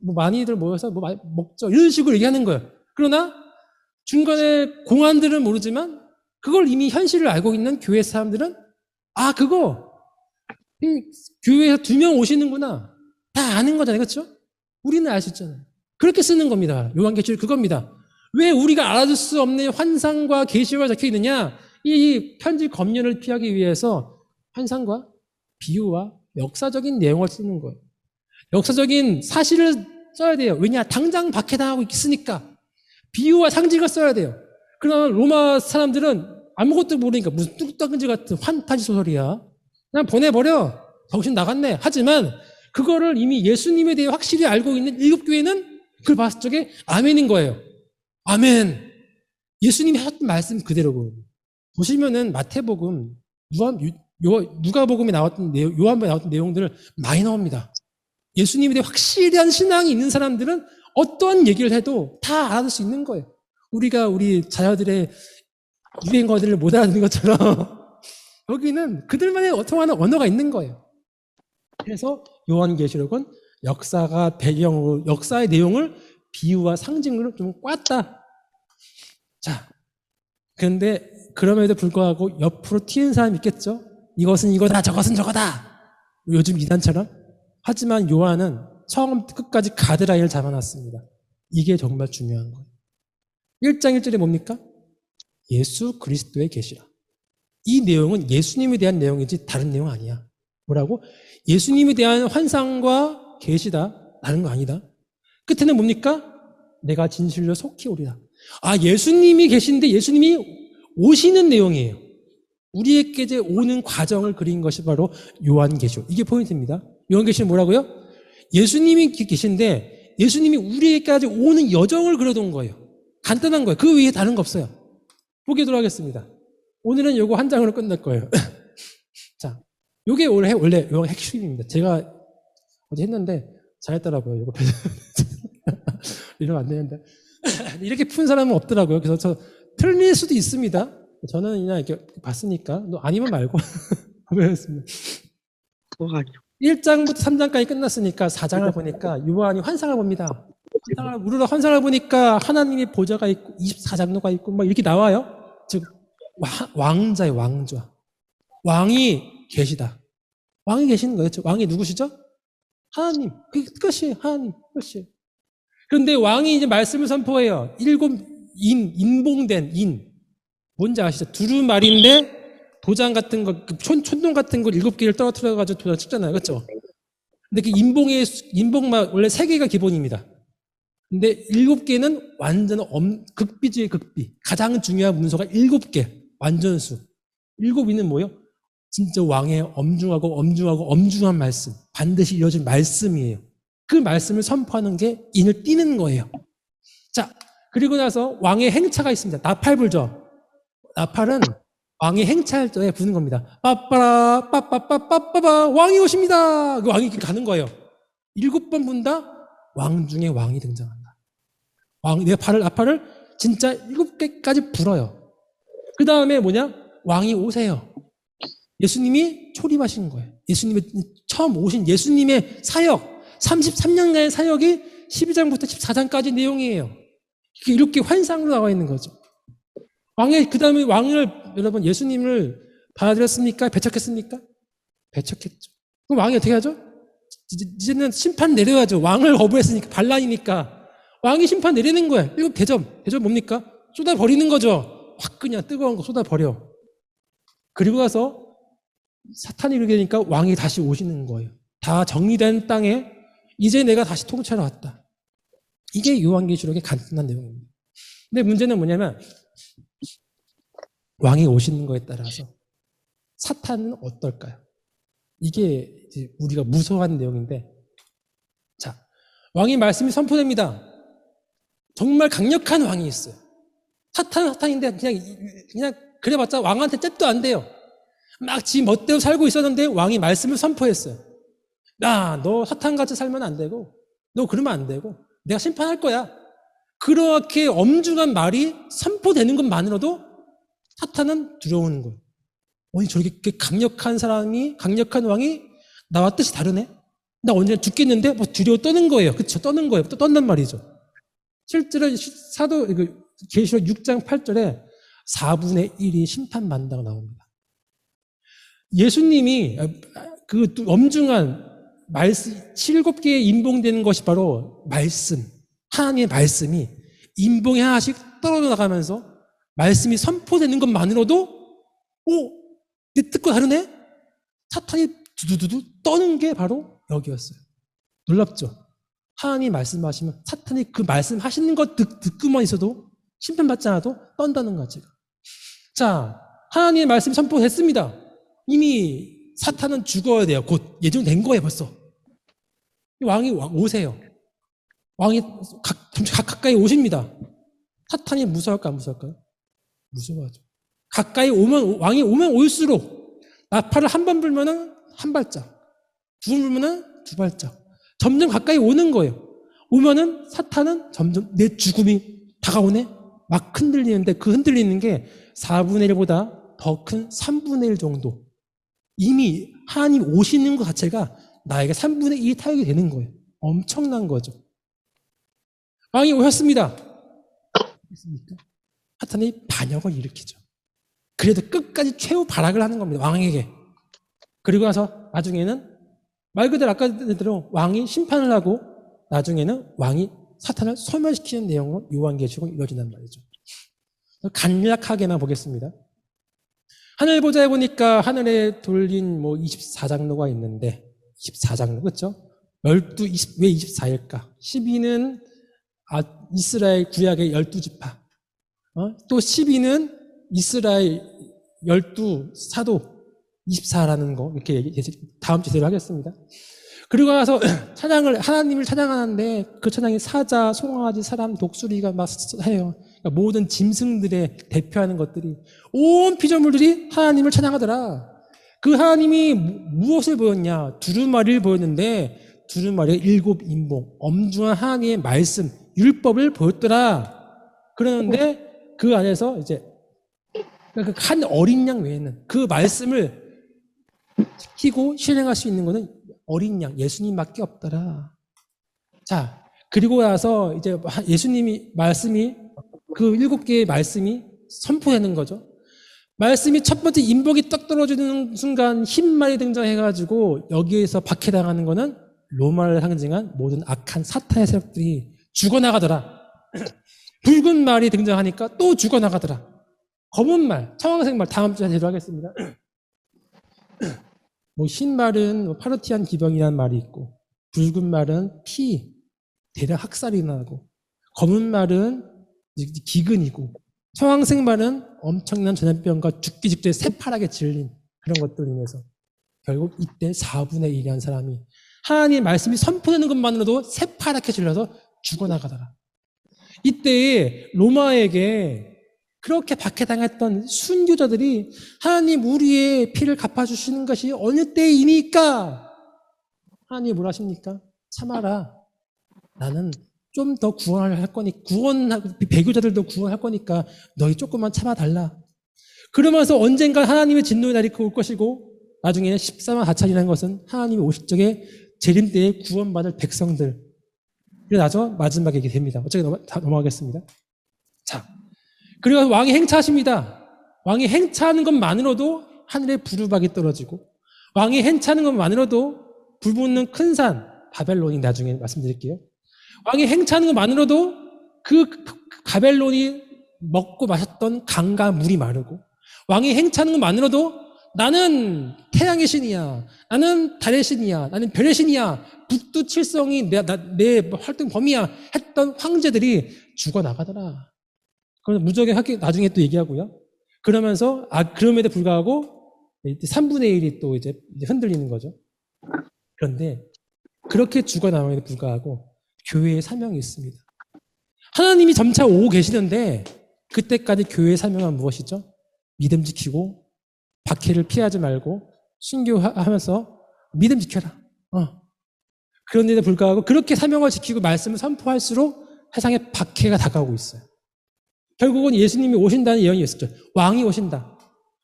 많이들 모여서 먹죠. 이런 식으로 얘기하는 거예요. 그러나 중간에 공안들은 모르지만 그걸 이미 현실을 알고 있는 교회 사람들은 그거 교회에서 2명 오시는구나. 다 아는 거잖아요. 그렇죠? 우리는 알 수 있잖아요. 그렇게 쓰는 겁니다. 요한계시록 그겁니다. 왜 우리가 알아줄 수 없는 환상과 계시가 적혀 있느냐? 이 편지 검열을 피하기 위해서 환상과 비유와 역사적인 내용을 쓰는 거예요. 역사적인 사실을 써야 돼요. 왜냐? 당장 박해당하고 있으니까. 비유와 상징을 써야 돼요. 그러나 로마 사람들은 아무것도 모르니까 무슨 뚝딱은지 같은 환타지 소설이야. 그냥 보내버려. 정신 나갔네. 하지만 그거를 이미 예수님에 대해 확실히 알고 있는 7교회는 그걸 봤을 적에 아멘인 거예요. 아멘. 예수님이 하셨던 말씀 그대로고. 보시면은 마태복음, 누가복음에 나왔던 내용, 요한복음에 나왔던 내용들을 많이 나옵니다. 예수님에 대해 확실한 신앙이 있는 사람들은 어떠한 얘기를 해도 다 알아들 수 있는 거예요. 우리가 우리 자녀들의 유행어들을 못 알아듣는 것처럼 여기는 그들만의 통하는 언어가 있는 거예요. 그래서 요한계시록은 역사가 배경으로 역사의 내용을 비유와 상징으로 좀 꽈다. 자, 그런데 그럼에도 불구하고 옆으로 튀는 사람이 있겠죠. 이것은 이거다, 저것은 저거다. 요즘 이단처럼. 하지만 요한은 처음부터 끝까지 가드라인을 잡아놨습니다. 이게 정말 중요한 거예요. 1장 1절에 뭡니까? 예수 그리스도의 계시라. 이 내용은 예수님에 대한 내용이지 다른 내용 아니야. 뭐라고? 예수님에 대한 환상과 계시다. 다른 거 아니다. 끝에는 뭡니까? 내가 진실로 속히 오리라. 예수님이 계신데 예수님이 오시는 내용이에요. 우리에게 이제 오는 과정을 그린 것이 바로 요한계시록. 이게 포인트입니다. 요한계시록 뭐라고요? 예수님이 계신데 예수님이 우리에게까지 오는 여정을 그려둔 거예요. 간단한 거예요. 그 외에 다른 거 없어요. 보기로 하겠습니다. 오늘은 요거 한 장으로 끝날 거예요. 자, 요게 원래 요 핵심입니다. 제가 어제 했는데 잘했더라고요. 요거 이러면 안 되는데 이렇게 푼 사람은 없더라고요. 그래서 저 틀릴 수도 있습니다. 저는 그냥 이렇게 봤으니까 너 아니면 말고 그랬습니다. 1장부터 3장까지 끝났으니까 4장을 보니까 요한이 환상을 봅니다. 환상을 보니까 하나님의 보좌가 있고 24장로가 있고 막 이렇게 나와요. 즉 왕자의 왕좌. 왕이 계시다. 왕이 계시는 거예요. 왕이 누구시죠? 하나님. 그게 끝이에요. 하나님. 끝이에요. 그런데 왕이 이제 말씀을 선포해요. 7 인봉된 인. 뭔지 아시죠? 두루마리인데 도장 같은 거, 촌동 같은 걸 7개를 떨어뜨려가지고 도장 찍잖아요. 그렇죠? 근데 그 인봉만 원래 3개가 기본입니다. 근데 7개는 완전 극비주의 극비. 가장 중요한 문서가 7개. 완전수. 7위는 뭐예요? 진짜 왕의 엄중한 말씀. 반드시 이루어질 말씀이에요. 그 말씀을 선포하는 게 인을 띄는 거예요. 자, 그리고 나서 왕의 행차가 있습니다. 나팔불죠. 나팔은 왕이 행차할 때 부는 겁니다. 빠빠라, 빠빠빠빠빠빠, 왕이 오십니다. 그 왕이 이렇게 가는 거예요. 7번 분다 왕 중에 왕이 등장한다. 나팔을 진짜 7개까지 불어요. 그 다음에 뭐냐? 왕이 오세요. 예수님이 초림하신 거예요. 예수님이 처음 오신 예수님의 사역, 33년간의 사역이 12장부터 14장까지 내용이에요. 이렇게 환상으로 나와 있는 거죠. 그 다음에 여러분, 예수님을 받아들였습니까? 배척했습니까? 배척했죠. 그럼 왕이 어떻게 하죠? 이제는 심판 내려야죠. 왕을 거부했으니까, 반란이니까. 왕이 심판 내리는 거예요. 이거 대접 뭡니까? 쏟아버리는 거죠. 확 그냥 뜨거운 거 쏟아버려. 그리고 가서 사탄이 그렇게 되니까 왕이 다시 오시는 거예요. 다 정리된 땅에 이제 내가 다시 통치하러 왔다. 이게 요한계시록의 간단한 내용입니다. 근데 문제는 뭐냐면 왕이 오시는 거에 따라서 사탄은 어떨까요? 이게 이제 우리가 무서워하는 내용인데, 자, 왕의 말씀이 선포됩니다. 정말 강력한 왕이 있어요. 사탄인데 그냥 그래봤자 왕한테 잽도 안 돼요. 막 지 멋대로 살고 있었는데 왕이 말씀을 선포했어요. 야, 너 사탄같이 살면 안 되고, 너 그러면 안 되고, 내가 심판할 거야. 그렇게 엄중한 말이 선포되는 것만으로도 사탄은 두려우는 거예요. 아니, 저렇게 강력한 왕이 나와 뜻이 다르네? 나 언제 죽겠는데? 뭐 두려워 떠는 거예요. 그쵸? 떠는 거예요. 또 떤단 말이죠. 실제로 계시록 6장 8절에 4분의 1이 심판받는다고 나옵니다. 예수님이 그 엄중한 말씀, 7개의 인봉되는 것이 바로 말씀, 하나님의 말씀이 인봉이 하나씩 떨어져 나가면서 말씀이 선포되는 것만으로도 내 뜻과 다르네? 사탄이 두두두두 떠는 게 바로 여기였어요. 놀랍죠? 하나님이 말씀하시면 사탄이 그 말씀하시는 것 듣고만 있어도 심판받지 않아도 떤다는 거죠. 자, 하나님의 말씀이 선포됐습니다. 이미 사탄은 죽어야 돼요. 곧 예정된 거예요, 벌써. 왕이 오세요. 왕이 가까이 오십니다. 사탄이 무서울까, 안 무서울까요? 무서워하죠. 가까이 왕이 오면 올수록 나팔을 한 번 불면은 한 발짝, 2번 불면은 2발짝. 점점 가까이 오는 거예요. 오면은 사탄은 점점 내 죽음이 다가오네? 막 흔들리는데 그 흔들리는 게 4분의 1보다 더 큰 3분의 1 정도. 이미 하나님 오시는 것 자체가 나에게 3분의 1이 타격이 되는 거예요. 엄청난 거죠. 왕이 오셨습니다. 사탄이 반역을 일으키죠. 그래도 끝까지 최후 발악을 하는 겁니다. 왕에게. 그리고 나서 나중에는 말 그대로 아까 대로 왕이 심판을 하고 나중에는 왕이 사탄을 소멸시키는 내용으로 요한계시록은 이루어진단 말이죠. 간략하게만 보겠습니다. 하늘 보좌에 보니까 하늘에 돌린 24장로가 있는데 24장로 그렇죠? 왜 24일까? 12는 이스라엘 구약의 12지파, 또 12는 이스라엘 12사도 24라는 거 이렇게 다음 주제로 하겠습니다. 그리고 나서 하나님을 찬양하는데 그 찬양이 사자, 송아지, 사람, 독수리가 막 해요. 그러니까 모든 짐승들의 대표하는 것들이 온 피조물들이 하나님을 찬양하더라. 그 하나님이 무엇을 보였냐? 두루마리를 보였는데 두루마리의 7인봉, 엄중한 하나님의 말씀, 율법을 보였더라. 그러는데 그 안에서 이제 한 어린 양 외에는 그 말씀을 지키고 실행할 수 있는 것은 어린 양, 예수님밖에 없더라. 자, 그리고 나서 이제 예수님이 말씀이 그 7개의 말씀이 선포되는 거죠. 말씀이 첫 번째 인복이 딱 떨어지는 순간 흰 말이 등장해가지고 여기에서 박해당하는 거는 로마를 상징한 모든 악한 사탄의 세력들이 죽어나가더라. 붉은 말이 등장하니까 또 죽어나가더라. 검은 말, 청황색 말 다음 주에 제대로 하겠습니다. 흰 말은 파르티안 기병이라는 말이 있고 붉은 말은 피, 대량 학살이 나고, 검은 말은 기근이고, 청황색 말은 엄청난 전염병과 죽기 직전에 새파랗게 질린 그런 것들로 인해서 결국 이때 4분의 1이 한 사람이 하나님의 말씀이 선포되는 것만으로도 새파랗게 질려서 죽어나가더라. 이때 로마에게 그렇게 박해당했던 순교자들이 하나님 우리의 피를 갚아주시는 것이 어느 때이니까 하나님이 뭘 하십니까? 참아라. 나는 좀 더 구원을 할 거니까 배교자들도 구원할 거니까 너희 조금만 참아달라. 그러면서 언젠가 하나님의 진노의 날이 올 것이고 나중에는 14만 4천이라는 것은 하나님이 오실 적에 재림 때에 구원받을 백성들. 그래서 마지막에 얘기 됩니다. 어차피 넘어가겠습니다. 자, 그리고 왕이 행차하십니다. 왕이 행차하는 것만으로도 하늘에 부르박이 떨어지고 왕이 행차하는 것만으로도 불 붙는 큰 산 바벨론이 나중에 말씀드릴게요. 왕이 행차하는 것만으로도 그 바벨론이 먹고 마셨던 강과 물이 마르고 왕이 행차하는 것만으로도 나는 태양의 신이야. 나는 달의 신이야. 나는 별의 신이야. 북두칠성이 내 활동 범위야. 했던 황제들이 죽어나가더라. 그래서 무적의 나중에 또 얘기하고요. 그러면서 그럼에도 불구하고 3분의 1이 또 이제 흔들리는 거죠. 그런데 그렇게 죽어나감에도 불구하고 교회의 사명이 있습니다. 하나님이 점차 오고 계시는데 그때까지 교회의 사명은 무엇이죠? 믿음 지키고 박해를 피하지 말고 순교하면서 믿음 지켜라. 그런데도 불구하고 그렇게 사명을 지키고 말씀을 선포할수록 세상에 박해가 다가오고 있어요. 결국은 예수님이 오신다는 예언이 있었죠. 왕이 오신다.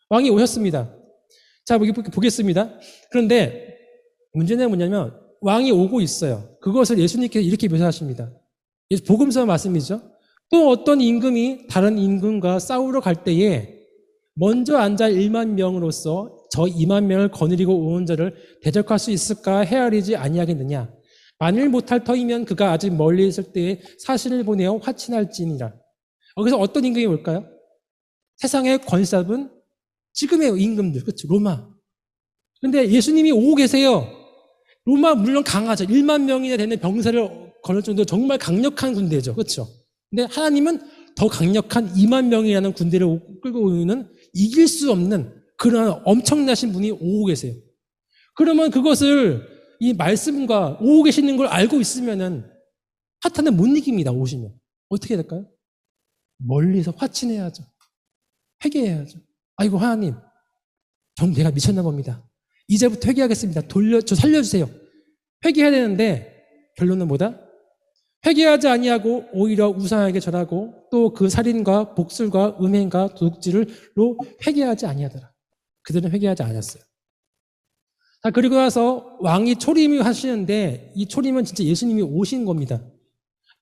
왕이 오셨습니다. 자, 보겠습니다. 그런데 문제는 뭐냐면 왕이 오고 있어요. 그것을 예수님께서 이렇게 묘사하십니다. 복음서 말씀이죠. 또 어떤 임금이 다른 임금과 싸우러 갈 때에 먼저 앉아 1만 명으로서 저 2만 명을 거느리고 온 자를 대적할 수 있을까 헤아리지 아니하겠느냐. 만일 못할 터이면 그가 아직 멀리 있을 때에 사신을 보내어 화친할지니라. 여기서 어떤 임금이 올까요? 세상의 권세잡은 지금의 임금들, 그렇죠? 로마. 그런데 예수님이 오고 계세요. 로마 물론 강하죠. 1만 명이나 되는 병사를 거는 정도로 정말 강력한 군대죠. 그렇죠? 근데 하나님은 더 강력한 2만 명이라는 군대를 끌고 오는 이길 수 없는 그런 엄청나신 분이 오고 계세요. 그러면 그것을 이 말씀과 오고 계시는 걸 알고 있으면은 사탄은 못 이깁니다. 오시면. 어떻게 해야 될까요? 멀리서 화친해야죠. 회개해야죠. 아이고 하나님, 내가 미쳤나 봅니다. 이제부터 회개하겠습니다. 저 살려주세요. 회개해야 되는데 결론은 뭐다? 회개하지 아니하고 오히려 우상에게 절하고 또 그 살인과 복술과 음행과 도둑질로 회개하지 아니하더라. 그들은 회개하지 않았어요. 자, 그리고 나서 왕이 초림을 하시는데 이 초림은 진짜 예수님이 오신 겁니다.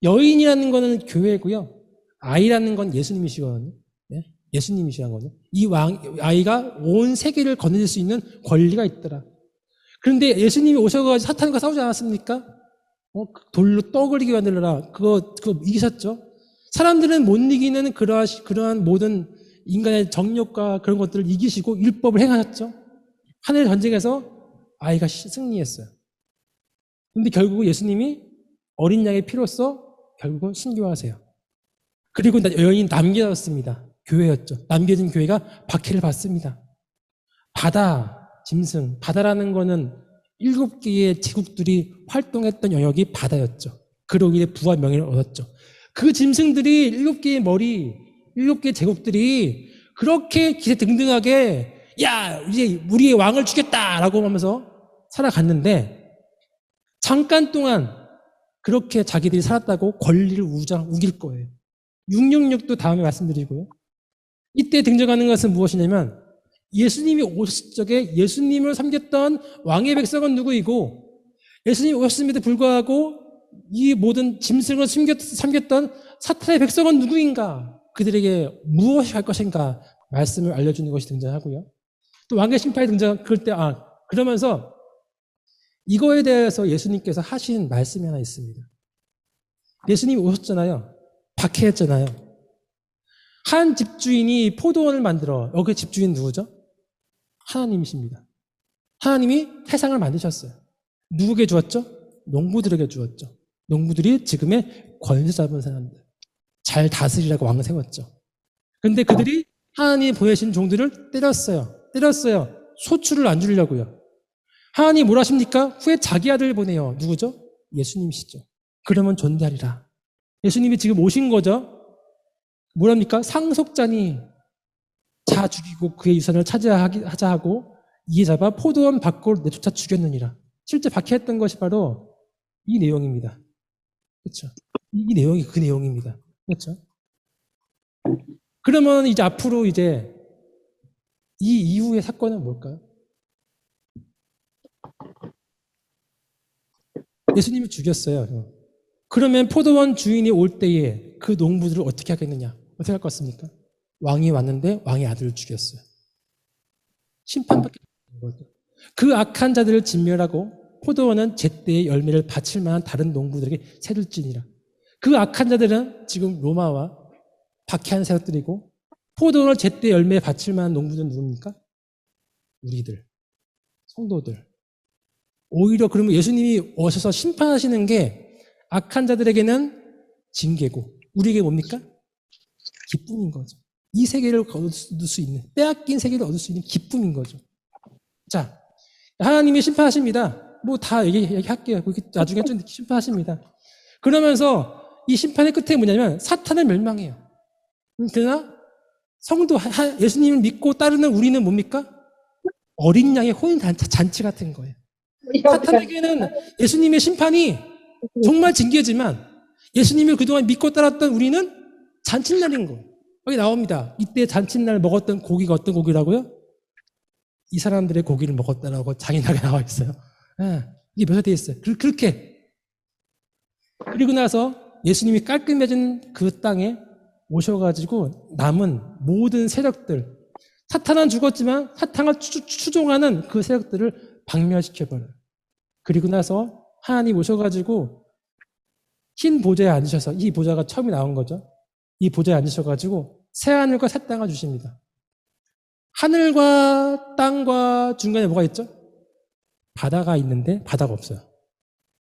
여인이라는 거는 교회고요. 아이라는 건 예수님이시거든요. 네? 예수님이시거든요. 이 아이가 온 세계를 거느릴 수 있는 권리가 있더라. 그런데 예수님이 오셔가지고 사탄과 싸우지 않았습니까? 돌로 떠그리게 만들어라. 그거 이기셨죠? 사람들은 못 이기는 그러한 모든 인간의 정욕과 그런 것들을 이기시고 율법을 행하셨죠? 하늘 전쟁에서 아이가 승리했어요. 그런데 결국 예수님이 어린 양의 피로써 결국은 순교하세요. 그리고 여인이 남겨졌습니다. 교회였죠. 남겨진 교회가 박해를 받습니다. 짐승. 바다라는 거는 7개의 제국들이 활동했던 영역이 바다였죠. 그로 인해 부와 명예를 얻었죠. 그 짐승들이 7개의 머리, 7개의 제국들이 그렇게 기세등등하게 야, 이제 우리의 왕을 죽였다라고 하면서 살아갔는데 잠깐 동안 그렇게 자기들이 살았다고 권리를 우길 거예요. 666도 다음에 말씀드리고요. 이때 등장하는 것은 무엇이냐면 예수님이 오셨을 적에 예수님을 섬겼던 왕의 백성은 누구이고 예수님이 오셨음에도 불구하고 이 모든 짐승을 섬겼던 사탄의 백성은 누구인가? 그들에게 무엇이 할 것인가? 말씀을 알려주는 것이 등장하고요. 또 왕의 심판이 그러면서 이거에 대해서 예수님께서 하신 말씀이 하나 있습니다. 예수님이 오셨잖아요. 박해했잖아요. 한 집주인이 포도원을 만들어. 여기 집주인 누구죠? 하나님이십니다. 하나님이 세상을 만드셨어요. 누구에게 주었죠? 농부들에게 주었죠. 농부들이 지금의 권세 잡은 사람들, 잘 다스리라고 왕을 세웠죠. 그런데 그들이 하나님이 보내신 종들을 때렸어요. 소출을 안 주려고요. 하나님이 뭘 하십니까? 후에 자기 아들을 보내요. 누구죠? 예수님이시죠. 그러면 존재하리라. 예수님이 지금 오신 거죠. 뭐랍니까? 상속자니 자 죽이고 그의 유산을 차지하자 하고 이에 잡아 포도원 밖으로 내쫓아 죽였느니라. 실제 박해했던 것이 바로 이 내용입니다. 그렇죠? 이 내용이 그 내용입니다. 그렇죠? 그러면 이제 앞으로 이제 이 이후의 사건은 뭘까요? 예수님이 죽였어요. 그러면 포도원 주인이 올 때에 그 농부들을 어떻게 하겠느냐? 어떻게 할 것 같습니까? 왕이 왔는데 왕의 아들을 죽였어요. 심판받게 되는 거죠. 그 악한 자들을 진멸하고 포도원은 제때의 열매를 바칠 만한 다른 농부들에게 새를지니라. 그 악한 자들은 지금 로마와 박해한 세력들이고 포도원을 제때 열매에 바칠 만한 농부들은 누굽니까? 우리들, 성도들. 오히려 그러면 예수님이 오셔서 심판하시는 게 악한 자들에게는 징계고 우리에게 뭡니까? 기쁨인 거죠. 이 세계를 얻을 수 있는, 빼앗긴 세계를 얻을 수 있는 기쁨인 거죠. 자, 하나님이 심판하십니다. 뭐 다 얘기할게요. 나중에 좀 심판하십니다. 그러면서 이 심판의 끝에 뭐냐면 사탄을 멸망해요. 그러나 성도, 예수님을 믿고 따르는 우리는 뭡니까? 어린 양의 혼인 잔치 같은 거예요. 사탄에게는 예수님의 심판이 정말 징계지만 예수님을 그동안 믿고 따랐던 우리는 잔칫날인 거예요. 여기 나옵니다. 이때 잔칫날 먹었던 고기가 어떤 고기라고요? 이 사람들의 고기를 먹었다라고 장인하게 나와 있어요. 이게 묘사되어 있어요. 그렇게. 그리고 나서 예수님이 깔끔해진 그 땅에 오셔가지고 남은 모든 세력들, 사탄은 죽었지만 사탄을 추종하는 그 세력들을 박멸시켜버려요. 그리고 나서 하나님 오셔가지고 흰 보좌에 앉으셔서, 이 보좌가 처음에 나온 거죠. 이 보좌에 앉으셔가지고 새하늘과 새 땅을 주십니다. 하늘과 땅과 중간에 뭐가 있죠? 바다가 있는데 바다가 없어요.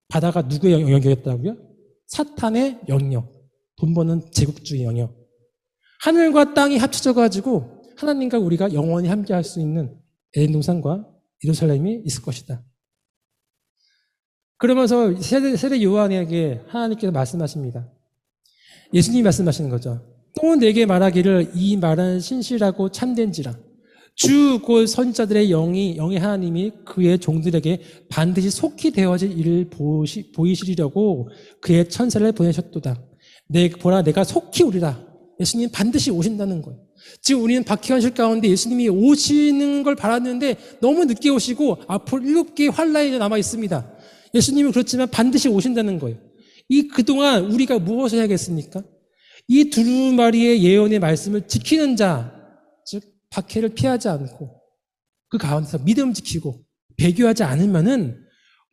바다가 누구의 영역이었다고요? 사탄의 영역, 돈 버는 제국주의 영역. 하늘과 땅이 합쳐져가지고 하나님과 우리가 영원히 함께할 수 있는 에덴 동산과 예루살렘이 있을 것이다. 그러면서 세례 요한에게 하나님께서 말씀하십니다. 예수님이 말씀하시는 거죠. 또 내게 말하기를 이 말은 신실하고 참된지라. 주 곧 선지자들의 영의 하나님이 그의 종들에게 반드시 속히 되어질 일을 보이시리려고 그의 천사를 보내셨도다. 보라 내가 속히 오리라. 예수님 반드시 오신다는 거예요. 지금 우리는 박해현실 가운데 예수님이 오시는 걸 바랐는데 너무 늦게 오시고 앞으로 7개의 환란이 남아 있습니다. 예수님은 그렇지만 반드시 오신다는 거예요. 그동안 우리가 무엇을 해야겠습니까? 이 두루마리의 예언의 말씀을 지키는 자, 즉 박해를 피하지 않고 그 가운데서 믿음 지키고 배교하지 않으면은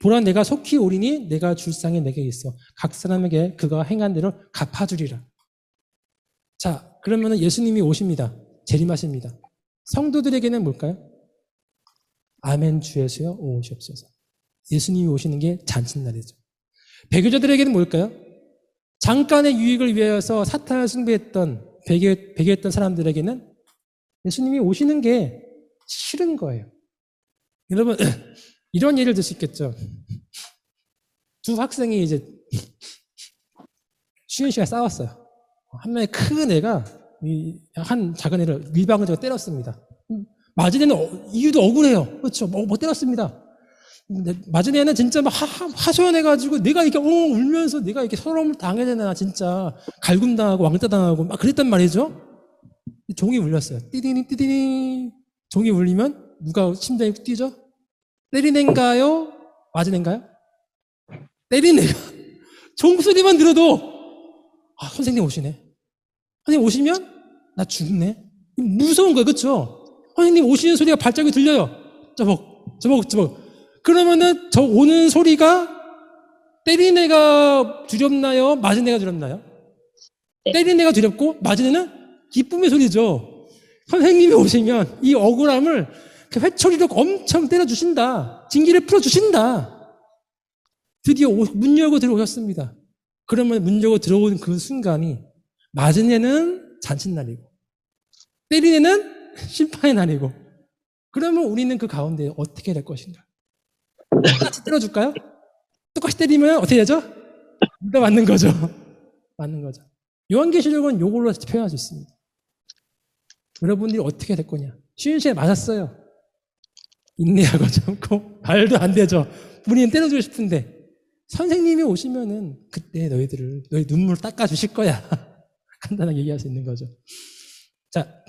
보라 내가 속히 오리니 내가 줄 상이 내게 있어 각 사람에게 그가 행한 대로 갚아주리라. 자, 그러면은 예수님이 오십니다. 재림하십니다. 성도들에게는 뭘까요? 아멘 주 예수여 오시옵소서. 예수님이 오시는 게 잔칫날이죠. 배교자들에게는 뭘까요? 잠깐의 유익을 위해서 사탄을 숭배했던 배교했던 사람들에게는 예수님이 오시는 게 싫은 거예요. 여러분 이런 예를 들 수 있겠죠. 두 학생이 이제 쉬는 시간에 싸웠어요. 한 명의 큰 애가 한 작은 애를 밀방을 때렸습니다. 맞은 애는 이유도 억울해요. 그렇죠. 뭐 때렸습니다. 맞은 애는 진짜 막 하소연해가지고 내가 이렇게 울면서 내가 이렇게 서러움을 당해야 되나 진짜 갈굼당하고 왕따당하고 막 그랬단 말이죠. 종이 울렸어요. 띠디니 종이 울리면 누가 심장이 뛰죠? 때린 애인가요? 맞은 애인가요? 때린 애가 종소리만 들어도 선생님 오시네. 선생님 오시면 나 죽네. 무서운 거예요. 그렇죠? 선생님 오시는 소리가 발작이 들려요. 저벅 그러면은 저 오는 소리가 때린 애가 두렵나요? 맞은 애가 두렵나요? 네. 때린 애가 두렵고 맞은 애는 기쁨의 소리죠. 선생님이 오시면 이 억울함을 회초리로 엄청 때려주신다. 징계를 풀어주신다. 드디어 문 열고 들어오셨습니다. 그러면 문 열고 들어오는 그 순간이 맞은 애는 잔칫날이고 때린 애는 심판의 날이고 그러면 우리는 그 가운데 어떻게 될 것인가? 똑같이 때려줄까요? 똑같이 때리면 어떻게 되죠? 누가 맞는 거죠? 맞는 거죠. 요한계시록은 요걸로 표현할 수 있습니다. 여러분들이 어떻게 될 거냐? 쉬운 시간에 맞았어요. 인내하고 참고 말도 안 되죠. 우리는 때려주고 싶은데 선생님이 오시면은 그때 너희 눈물을 닦아주실 거야. 간단하게 얘기할 수 있는 거죠. 자,